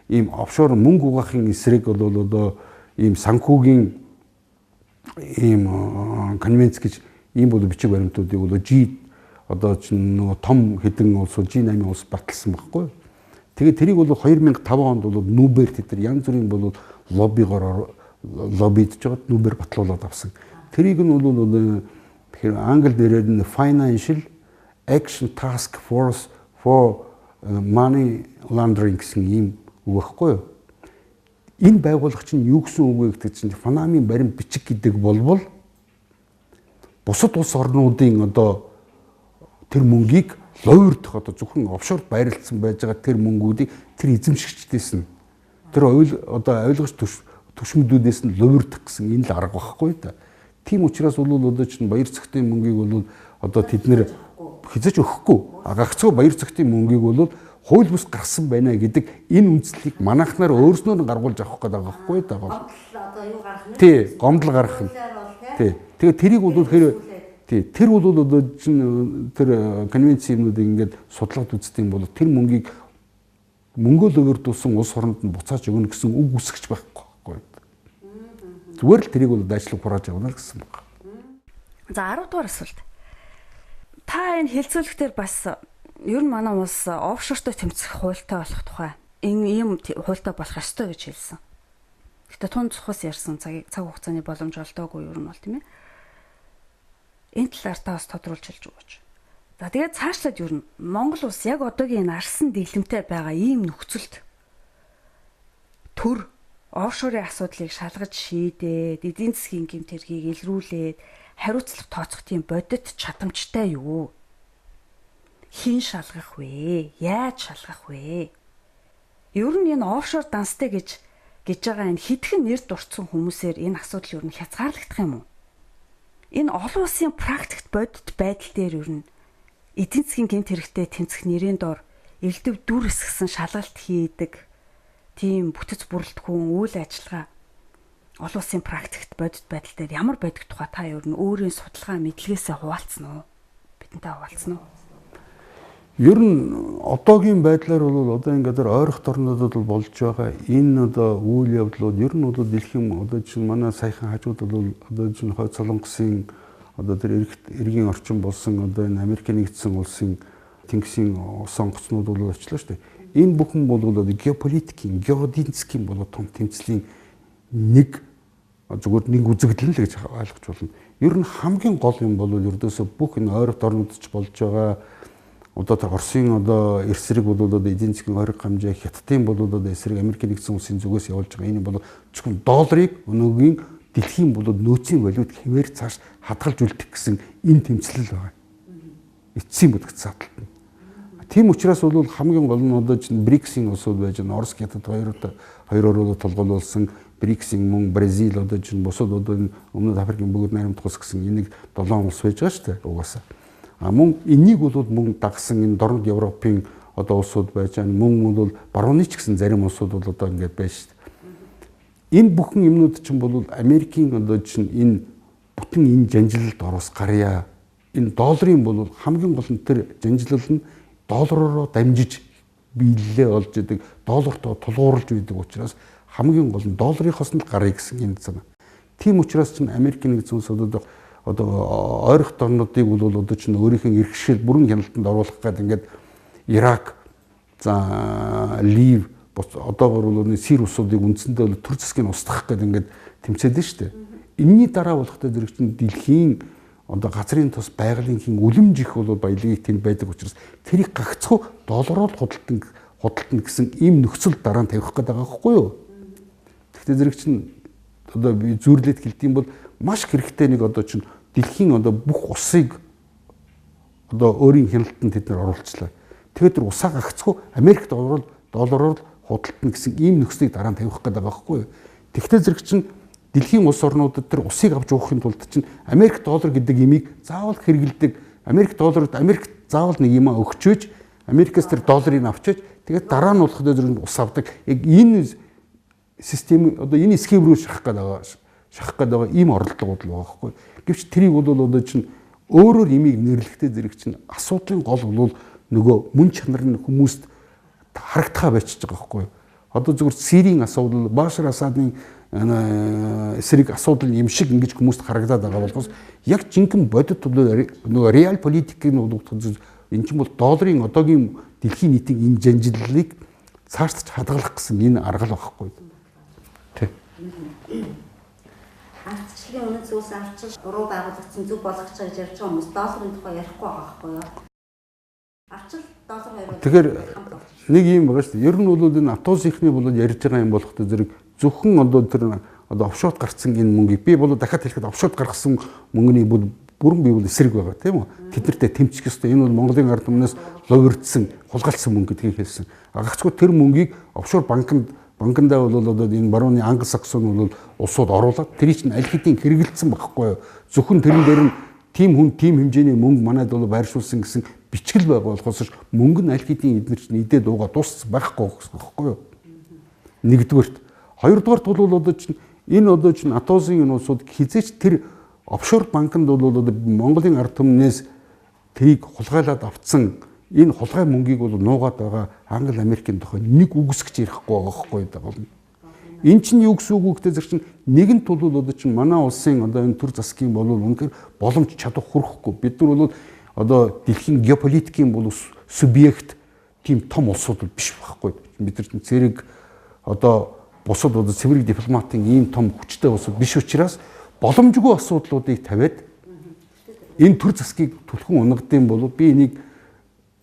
ийм офшор мөнгө угаахын эсрэг бол одоо ийм санхүүгийн ийм конвенц гэж ийм бол бичиг баримтуудыг бол одоо чинь нөгөө том хэдэн улс G8 улс баталсан байхгүй. Тэгээд тэрийг бол 2005 онд бол нүүбэр тэд нар янз бүрийн бол лоббигоор лоббидж жоод нүүбэр батлуулаад авсан. Тэрийг нь бол тэгэхээр англи нэрээр нь Financial Action Task Force for Money Laundering гэсэн ийм үг байхгүй юу? Энэ байгууллага чинь юу гэсэн үг вэ гэдэг чинь Панамын баримт бичиг гэдэг болбол бусад улс орнуудын одоо тэр мөнгийг ловирдох одоо зөвхөн офшорд байрлалцсан байж байгаа тэр мөнгүүдийг тэр эзэмшигчдээс нь тэр одоо авилгач төшмөдүүдээс нь ловирдох гэсэн энэ л арга байхгүй да. Тийм учраас бол одоо чинь баяр цогтын мөнгийг бол одоо тэд нэр хязгаарч өгөхгүй. Гагцгүй баяр цогтын мөнгийг бол хууль бус гарсан байна гэдэг энэ үндслийг манайхнаар өөрснөө нь гаргуулж авах гэдэг байгаа байхгүй да. Одоо юу гарах нь? Тий, гомдол гарах нь. Тий. Тэгээд тэрийг бол тэр бол одоо чинь тэр конвенцнуудыг ингээд судлаад үздэг юм бол тэр мөнгийг мөнгөө ловирдуулсан улс оронд нь буцааж өгнө гэсэн үг үсгэж байхгүй. Зүгээр л тэрийг бол дайчлаг хурааж явна л гэсэн байна. За 10 дугаар асуулт. Та энэ хэлцүүлэгтэр бас Ер нь манай улс офшортой тэмцэх хуультай болох тухай ийм хуультай болох ёстой гэж хэлсэн. Гэтэ тун цухас ярьсан цаг хугацааны боломж олдоогүй ер нь бол тийм ээ. Энэ талаар та бас тодруулж хэлж өгөөч. За тэгээд цаашлаад ер нь Монгол улс яг одоогийн арсан дэглэмтэй байгаа ийм нөхцөлд төр офшорын асуудлыг шалгаж шийдээд эдийн засгийн гэмт хэргийг илрүүлээд хариуцлага тооцох тийм бодит чадамжтай юу? Хин шалгах вэ? Яаж шалгах вэ? Ер нь энэ офшор данстай гэж байгаа энэ хитгэн нэр дурдсан хүмүүсээр энэ асуудал ер нь хязгаарлагдах юм уу? Энэ олон улсын практикт бодит байдал дээр ер нь эдийн засгийн гэмт хэрэгтэй тэмцэх нэрийн дор элдв дүр эсгсэн шалгалт хийдэг тийм бүтэц бүрэлдэхүүн үйл ажиллагаа олон улсын практикт бодит байдал дээр ямар байдаг тухай та ер нь өөрийн судалгаа мэдлэгээсээ хуваалцсан уу? Бидэнтэй хуваалцсан уу? Ер нь одоогийн байдлаар бол одоо ингээд ойрох орнуудад бол болж байгаа энэ одоо үйл явдлууд ер нь бол дэлхийн одоо чинь манай саяхан хажууд бол одоо чинь Хойд Солонгосын одоо тэр эргийн орчин болсон одоо энэ Америк нэгдсэн улсын тэнгисийн сонгоцнууд бол очлоо шүү дээ. Энэ бүхэн бол одоо геополитикийн, геодийн засгийн бол том тэмцлийн нэг зүгээр нэг үзэгдэл л гэж ойлгож болно. Ер нь хамгийн гол юм бол ердөөсөө бүх энэ ойрох орнуудад ч болж байгаа одоо тэр Оросын одоо эсрэг бол одоо эдийн засгийн хориг хэмжээ, Хятадын бол одоо эсрэг Америк нэгдсэн улсын зүгээс явуулж байгаа энэ бол зөвхөн долларыг өнөөгийн дэлхийн бол нөөцийн валют хэмээр цааш хадгалж үлдэх гэсэн энэ тэмцэл байгаа. Эцсийн бүтэц задлалт нь. Тийм учраас бол хамгийн гол нь одоо чинь БРИКС-ийн улсууд байж байгаа. Орос, Хятад хоёроор толгойлуулсан БРИКС-ийн мөн Бразил одоо чинь бусад одоо өмнөд Африкийн бүгд найрамдах улс гэсэн энийг 7 улс байж байгаа шүү дээ. Угаасаа. Мөн энийг бол мөн дагсан энэ дорнод Европын одоо улсууд байж байгаа. Мөн бол барууны ч гэсэн зарим улсууд бол одоо ингээд байж шүү дээ. Энэ бүхэн юмнууд чинь бол Америкийн одоо чинь энэ бүтэн энэ жанжилалд ороос гарья. Энэ долларын бол хамгийн гол нь тэр жанжилал нь доллараароо дамжиж биелэлээ олж идэг, доллартоо тулгуурлаж идэг учраас хамгийн гол нь долларынхоос нь гарыг гэсэн энэ санаа. Тийм учраас чинь Америк нэгдсэн улсууд одоо ойрох орнуудыг бол одоо чинь өөрийнх нь иргэшил бүрэн хяналтанд оруулах гэдэг ингээд Ирак, за Лив, одоогор бол Сир улсуудыг үндсэндээ төр засгийг устгах гэдэг ингээд тэмцээд нь шүү дээ. Энийний дараа болохтой зэрэг чинь дэлхийн одоо газрын тус байгалийнхын үлэмж их бол баялагийг тэнд байдаг учраас тэрийг гагцхуу доллараар худалдана гэсэн ийм нөхцөл дараа нь тавих гэдэг байгаа байхгүй юу? Гэхдээ зэрэг чинь одоо би зүйрлээд хэлдэм бол маш хэрэгтэй нэг одоо чинь дэлхийн одоо бүх усыг одоо өөрийн хяналтанд тэд нар оруулчлаа. Тэгээд тэр усаа гагцхуу Америкт доллараар худалдана гэсэн ийм нөхцөлийг дараа нь тавих гэдэг байгаа байхгүй юу? Тэгвэл зэрэг чинь дэлхийн улс орнуудад тэр усыг авч уухын тулд чинь Америк доллар гэдэг имийг заавал хэрэгэлдэг. Америк долларт Америк заавал нэг юм өгчөөж Америкээс тэр долларыг авчиж тэгээд дараа нь болох дээр ус авдаг. Яг энэ систем одоо энэ схем рүү шахах гээд байгаа ийм оролдлогууд л байгаа байхгүй. Гэвч тэрийг бол одоо чинь өөрөөр имийг нэрлэхдээ зэрэг чинь асуудлын гол бол нөгөө мөн чанар нь хүмүүст харагдхаа байчихж байгаа байхгүй. Одоо зүгээр Сирийн асуудал, Башар Асадын эсрэг асуудал юм шиг ингэж хүмүүст харагдаад байгаа болохоос яг жинхэнэ бодит нөгөө реал политикийн үдгэл энэ чинь бол долларын одоогийн дэлхийн нийтийн энэ жанжиллалыг цааш хадгалах гэсэн энэ арга л байхгүй. Тэ. Ардчлалын үнэт зүйлс авчиж буруу байгуулагдсан зүг болгох гэж явж байгаа хүмүүс долларын тухай ярихгүй байгаа байхгүй юу? Авчил доллар хоёроо. Тэгэхээр нэг юм байгаа шүү дээ. Ер нь бол энэ автобусынхны бол ярьж байгаа юм болохтой зэрэг зөвхөн одоо тэр одоо офшорт гарцсан энэ мөнгийг би бол дахиад хэлэхэд офшорт гаргасан мөнгөний бүрэн бий бол эсрэг байгаа тийм үү? Тэднэртэй тэмцэх ёстой. Энэ бол Монголын ард түмнээс логирдсан, хулгайлсан мөнгө гэдгийг хэлсэн. Гагцгүй тэр мөнгийг офшор банкндаа бол одоо энэ барууны англосаксон бол улсууд оруулаад тэрийг чинь аль хэдийн хэрэгэлцсэн байхгүй юу? Зөвхөн тэрэн дээр нь тим хүн тим хэмжээний мөнгө манайд бол байршуулсан гэсэн бичгэл байгаа болохоос мөнгө нь аль хэдийн эдгээр чинь идээд уугаа дууссан байхгүй байхгүй юу? Нэгдүгээрт. Хоёрдугаарт бол одоо чинь энэ одоо чинь Атосын энэ улсууд хизээч тэр офшор банкнд бол Монголын ард түмнээс тэрийг хулгайлаад авцсан энэ хулгай мөнгийг бол нуугаад байгаа Англи Америкийн тухай нэг үгсгэж ярихгүй байгаа байхгүй болно. Энэ чинь юу гэсэн үг вэ гэхээр нэгэнт бол одоо чинь манай улсын одоо энэ төр засгийн бол үнэхээр боломж чадах хүрэхгүй. Бид нар бол одоо дэлхийн геополитикийн бол субъект тийм том улсууд биш байхгүй. Бид нар зэрэг одоо бусад одоо цэвэр дипломатын ийм том хүчтэй улсууд биш учраас боломжгүй асуудлуудыг тавиад энэ төр засгийг түлхэн унгадсан бол би энийг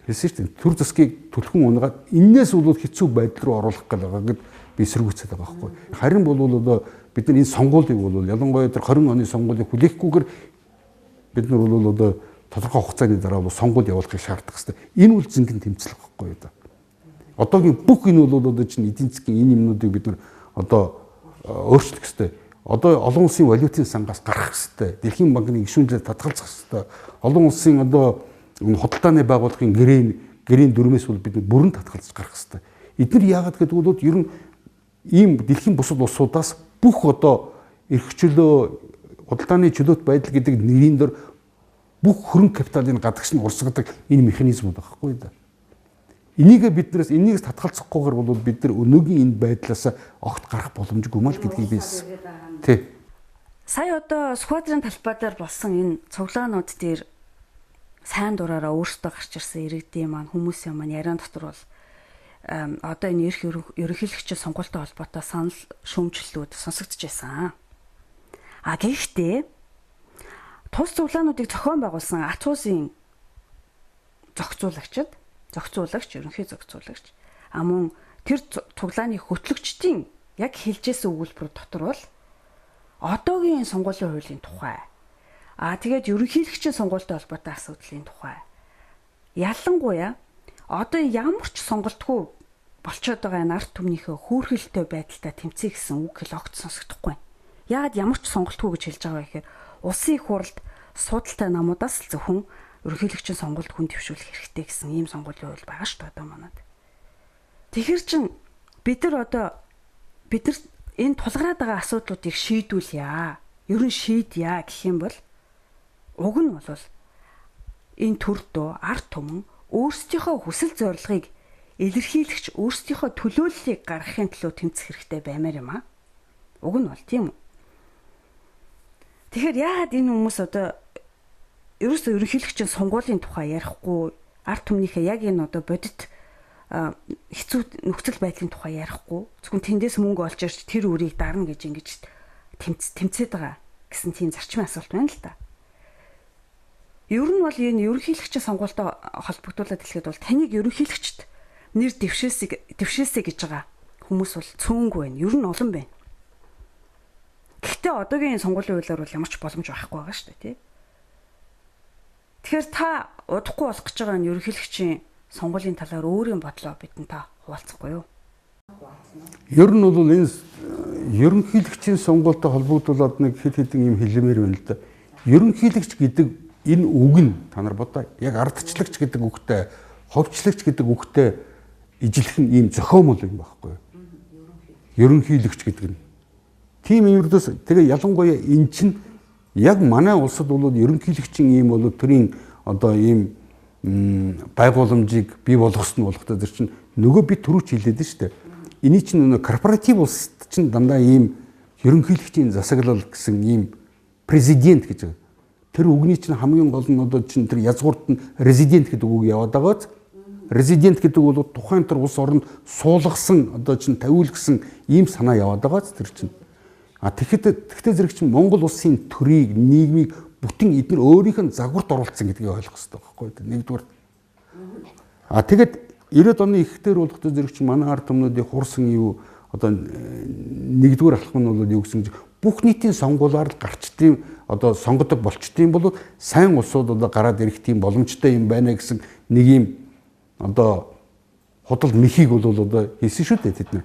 хэлсэн чинь төр засгийг түлхэн унгаад энээс бол хэцүү байдал руу оруулах гэдэг би эсэргүүцээд байгаа байхгүй. Харин бол одоо бид нар энэ сонгуулийг бол ялангуяа тэр 20 оны сонгуулийг хүлээхгүйгээр бид нар бол одоо тодорхой хугацааны дараа бол сонгуул явуулахыг шаардах хэрэгтэй. Энэ үл зингийн тэмцэл байхгүй юу? Одоогийн бүх энэ бол одоо чинь эдийн засгийн энэ юмнуудыг бид нар одоо өөрчлөх хэрэгтэй. Одоо олон улсын валютын сангаас гарах хэрэгтэй. Дэлхийн банкны гишүүнээр татгалзах хэрэгтэй. Олон улсын одоо худалдааны байгууллагын гэрийн дүрмээс бол бид бүрэн татгалзаж гарах хэрэгтэй. Эдгээр яагаад гэдэг бол ер нь ийм дэлхийн бусад улсуудаас бүх одоо эрх чөлөө худалдааны чөлөөт байдал гэдэг нэрийн дөр бүх хөрөнгө капиталын гадагш нь урсгадаг энэ механизмууд байхгүй да. Энийг татгалзахгүйгээр бол бид нар өнөөгийн энэ байдлаас огт гарах боломжгүй мал гэдгийг би тий. Сая одоо сквадрын талбай дээр болсон энэ цуглаанууд дээр сайн дураараа өөрсдөө гарч ирсэн иргэдийн маань хүмүүсийн маань яриан дотор бол одоо энэ ерөнхийлөгчийн сонгуультай холбоотой санал шүүмжлэлүүд сонсогдож байсан. Гэхдээ тус цуглаануудыг зохион байгуулсан Ач улсын зохицуулагч, ерөнхий зохицуулагч мөн тэр цуглааны хөтлөгчдийн яг хэлжсэн өгүүлбэр дотор бол одоогийн сонгуулийн хуулийн тухай тэгээд ерөнхийлөгчийн сонгуультай холбоотой асуудлын тухай ялангуяа одоо ямар ч сонголтгүй болчиход байгаа энэ ард түмнийхээ хөөрхөлтэй байдалтай тэмцээх гэсэн үг хэл огт сонсогдохгүй. Яагаад ямар ч сонголтгүй гэж хэлж байгаа вэ гэхээр улсын их хурлд судалтай намуудаас л зөвхөн ерөнхийлөгчийн сонгуульд хүн төвшүүлэх хэрэгтэй гэсэн ийм сонгуулийн хууль байгаа шүү дээ одоо манад. Тэгэхэр чин бид нар энэ тулгараад байгаа асуудлуудыг шийдүүлье. Ер нь шийдье гэх юм бол уг нь бол энэ төрдөө ард түмэн өөрсдийнхөө хүсэл зорилгыг илэрхийлэгч өөрсдийнхөө төлөөллийг гаргахын төлөө тэмцэх хэрэгтэй баймаар юм аа. Уг нь бол тийм үү. Тэгэхээр яагаад энэ хүмүүс одоо ерөөсөө ерөнхийлөгчийн сонгуулийн тухай ярихгүй, ард түмнийхээ яг энэ одоо бодит хэцүү нөхцөл байдлын тухай ярихгүй, зөвхөн тэндээс мөнгө олж ирж тэр үрийг дарна гэж ингэж тэмцээд байгаа гэсэн тийм зарчмын асуулт байна л да. Ер нь бол энэ ерөнхийлөгчийн сонгуультай холбогдуулаад хэлэхэд бол таныг ерөнхийлөгчд нэр дэвшээсэй гэж байгаа хүмүүс бол цөөнгүй байна. Ер нь олон байна. Гэхдээ одоогийн сонгуулийн хуулиар бол ямар ч боломж байхгүй байгаа шүү дээ, тий. Тэгэхээр та удахгүй болох гэж байгаа энэ ерөнхийлөгчийн сонгуулийн талаар өөрийн бодлоо бидэнд та хуваалцахгүй юу? Ер нь бол энэ ерөнхийлөгчийн сонгуультай холбогдуулаад нэг хэд хэдэн юм хэлмээр байна л да. Ерөнхийлөгч гэдэг энэ үг нь та нар бодоо яг ардчлагч гэдэг үгтэй, ховчлагч гэдэг үгтэй ижилхэн ийм зохиомол юм байхгүй юу? Ерөнхийлөгч гэдэг нь. Тийм ердөөс тэгээ ялангуяа эн чинь яг манай улсад бол ерөнхийлөгчийн ийм бол төрийн одоо ийм байгууламжийг бий болгосон болохтой зэр чинь нөгөө би түрүүч хэлээд шүү дээ. Эний чинь нөгөө корпоратив улсад чинь дандаа ийм ерөнхийлөгчийн засаглал гэсэн ийм президент гэж байгаа. Тэр үгний чинь хамгийн гол нь одоо чинь тэр язгуурт нь резидент гэдэг үг яваад байгааз резидент гэдэг бол тухайн тэр улс оронд суулгасан одоо чинь тавиулгсан ийм санаа яваад байгааз тэр чинь тэгэхдээ зэрэг чинь Монгол улсын төрийг нийгмийг бүтэн эдгээр өөрийнх нь загварт оруулсан гэдгийг ойлгох хэрэгтэй байхгүй юу? Нэгдүгээр. Тэгээд 90-ад оны ихтер болохтой зэрэг чинь манай ард түмнүүдийн хурсан юу одоо нэгдүгээр алхам нь бол юу гэсэн чинь бүх нийтийн сонгуулиар л гарчдığım одоо сонгодог болчдığım бол сайн улсууд одоо гараад ирэх тийм боломжтой юм байна гэсэн нэг юм одоо худал мэхийг бол одоо хийсэн шүү дээ тэд нар.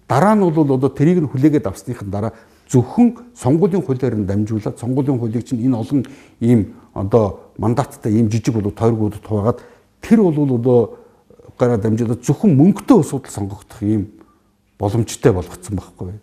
Дараа нь бол одоо тэрийг нь хүлээгээд авсныхын дараа зөвхөн сонгуулийн хуулиар нь дамжуулаад сонгуулийн хуулийг чинь энэ олон ийм одоо мандаттай ийм жижиг бол тойргуудад хуваагаад тэр бол одоо гараа дамжуулаад зөвхөн мөнгөтэй усуудл сонгогдох ийм боломжтой болгоцсон байхгүй.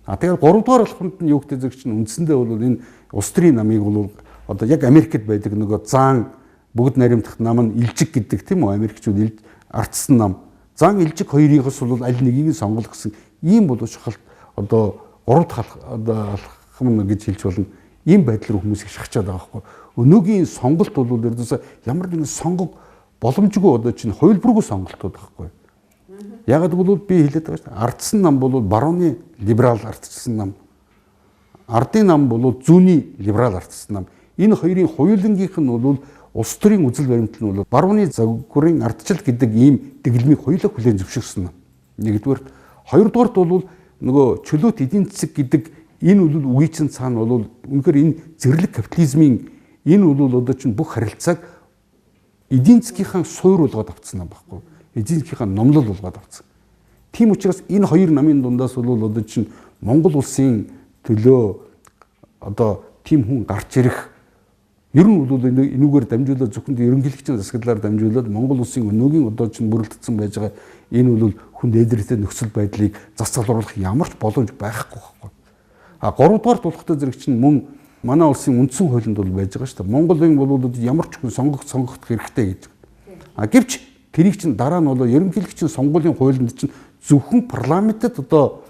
Тэгээд 3 дугаар алхамд нь юу гэдэг зэрэг чинь үндсэндээ бол энэ улс төрийн намыг бол одоо яг Америкт байдаг нөгөө заан бүгд наримдах нам нь илжиг гэдэг тийм үү Америкчууд ардсан нам. Заан илжиг хоёрыгоос бол аль нэгийг сонгох гэсэн ийм бол шахалт одоо 3 дахь алхам гэж хэлж болно. Ийм байдлаар хүмүүс их шахчихад байгаа байхгүй. Өнөөгийн сонголт бол ердөөсөө ямар нэгэн сонгог боломжгүй одоо чинь хувилбаргүй сонголтууд байхгүй. Яг гэвэл би хэлээд байгаа шүү дээ. Ардсан нам бол барууны либерал ардчилсан нам. Ардын нам бол зүүнний либерал ардчилсан нам. Энэ хоёрын хоёулангийнх нь бол улс төрийн үзэл баримт нь бол барууны загварын ардчил гэдэг ийм дэглэмийг хоёулаа хүлээн зөвшөөрсөн. Нэгдүгээр, хоёрдугаарт бол нөгөө чөлөөт эдийн засаг гэдэг энэ бол үгийн чинь цаана бол үнэхээр энэ зэрлэг капитализмын энэ бол одоо чинь бүх харилцааг эдийн засгийнхаа суур болгоод авцсан юм байхгүй. Эдийн засгийнхаа номлол болгоод авцсан. Тийм учраас энэ хоёр намын дундаас бол одоо чинь Монгол улсын төлөө одоо тийм хүн гарч ирэх ер нь бол энүүгээр дамжуулаад зөвхөн ерөнхийлөгчийн засаглалаар дамжуулаад Монгол улсын өнөөгийн одоо чинь бүрэлдэхсэн байж байгаа энэ бол хүн дээдэртэй нөхцөл байдлыг засгалруулах ямар ч боломж байхгүй байхгүй. А 3 дугаар дулахтай зэрэг чинь мөн манай улсын үндсэн хуулинд бол байж байгаа шүү дээ. Монголын бол ямар ч хүн сонгох хэрэгтэй гэж. А гэвч тэрийг чинь дараа нь бол ерөнхийлөгчийн сонгуулийн хуулинд чинь зөвхөн парламентэд одоо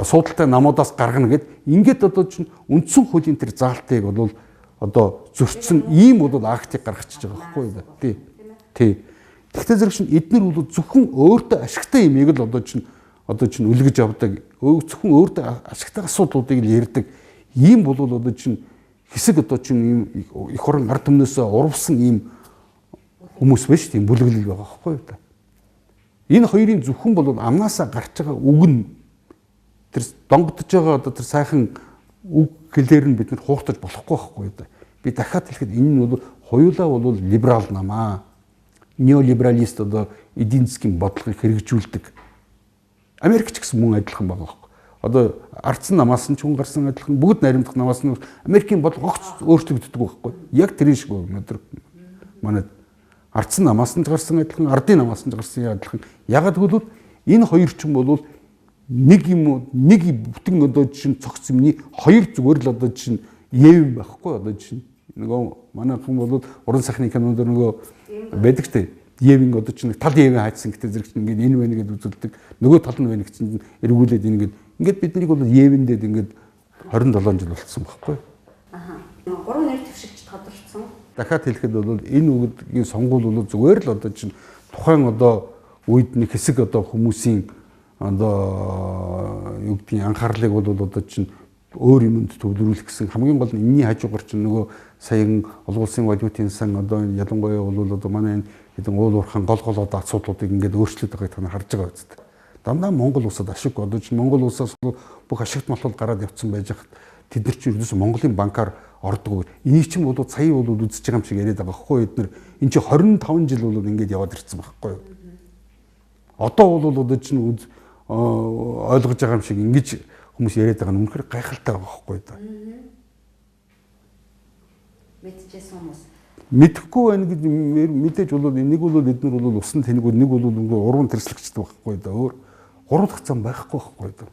суудалтай намуудаас гаргана гэд ингээд одоо чинь үндсэн хуулийн тэр заалтыг бол одоо зөрчсөн ийм бол актыг гаргачихж байгаа байхгүй юу? Тий. Тий. Тэгвэл зэрэг чинь эднэр бол зөвхөн өөртөө ашигтай юмыг л одоо чинь үлгэж авдаг. Зөвхөн өөртөө ашигтай асуудлуудыг л ярьдаг. Ийм бол одоо чинь хэсэг одоо чинь ийм их орон ард түмнээсээ урвсан ийм хүмүүс биш тийм бүлэглэл байгаа байхгүй юу? Энэ хоёрын зөвхөн бол амнаасаа гарч байгаа үг нь тэр донгодож байгаа одоо тэр сайхан үг хэлээр нь бид нар хууртаж болохгүй байхгүй юу? Би дахиад хэлэхэд энэ нь бол хоёулаа бол либерал намаа. Неолибералист одоо эдийн засгийн бодлогыг хэрэгжүүлдэг. Америк ч гэсэн мөн адилхан байгаа байхгүй. Одоо ардсан намаас нь ч хүн гарсан адилхан бүгд наримдах намаас нь Америкийн бодлого огт өөрчлөгддөг байхгүй. Яг тэр шиг өнөөдөр манай ардсан намаас нь гарсан адилхан, ардын намаас нь гарсан адилхан. Ягаад гэвэл энэ хоёр ч юм бол нэг юм нэг бүтэн одоо чинь цогц юмны хоёр зүгээр л одоо чинь яв байхгүй одоо чинь нөгөө манай хүн бол уран сайхны кинонд нөгөө байдаг те Евин одоо чинь тал Евин хайцсан гэдэг зэрэг чинь ингээд энэ байна гэдээ үзүүлдэг. Нөгөө тал нь байна гэсэн эргүүлээд ингээд биднийг бол Евиндээд ингээд 27 жил болцсон байхгүй. Аха. 3 нэр төвшигч тодорцсон. Дахиад хэлэхэд бол энэ үгдгийн сонгуул бол зүгээр л одоо чинь тухайн одоо үед нэг хэсэг одоо хүмүүсийн одоо юу гэдгийг анхаарлыг бол одоо чинь өөр юмд төвлөрүүлэх гэсэн хамгийн гол нь энэний хажуугаар чинь нөгөө саяхан олон улсын валютын сан одоо ялангуяа бол одоо манай хэдэн уул уурхайн гол одоо асуудлуудыг ингээд өөрчлөд байгааг та харж байгаа үст. Дандаа Монгол улсад ашиг одоо чинь Монгол улсаас бүх ашигт матуул гараад явцсан байж хат тэд нар чинь ердөөс Монголын банкар ордог. Энийг чинь бол сая бол үзэж байгаа юм шиг яриад байгаа байхгүй эднэр энэ чинь 25 жил бол ингээд яваад ирсэн байхгүй. Одоо бол одоо чинь ойлгож байгаа юм шиг ингэж хүмүүс яриад байгаа нь үнэхээр гайхалтай байгаа байхгүй да. Мэдчихсэн хүмүүс. Мэдхгүй байна гэж мэдээж бол нэг бол эднэр бол усан тэнэг нэг бол уран тэрслэгчтэй байхгүй да. Өөр гурав дахь зам байхгүй да.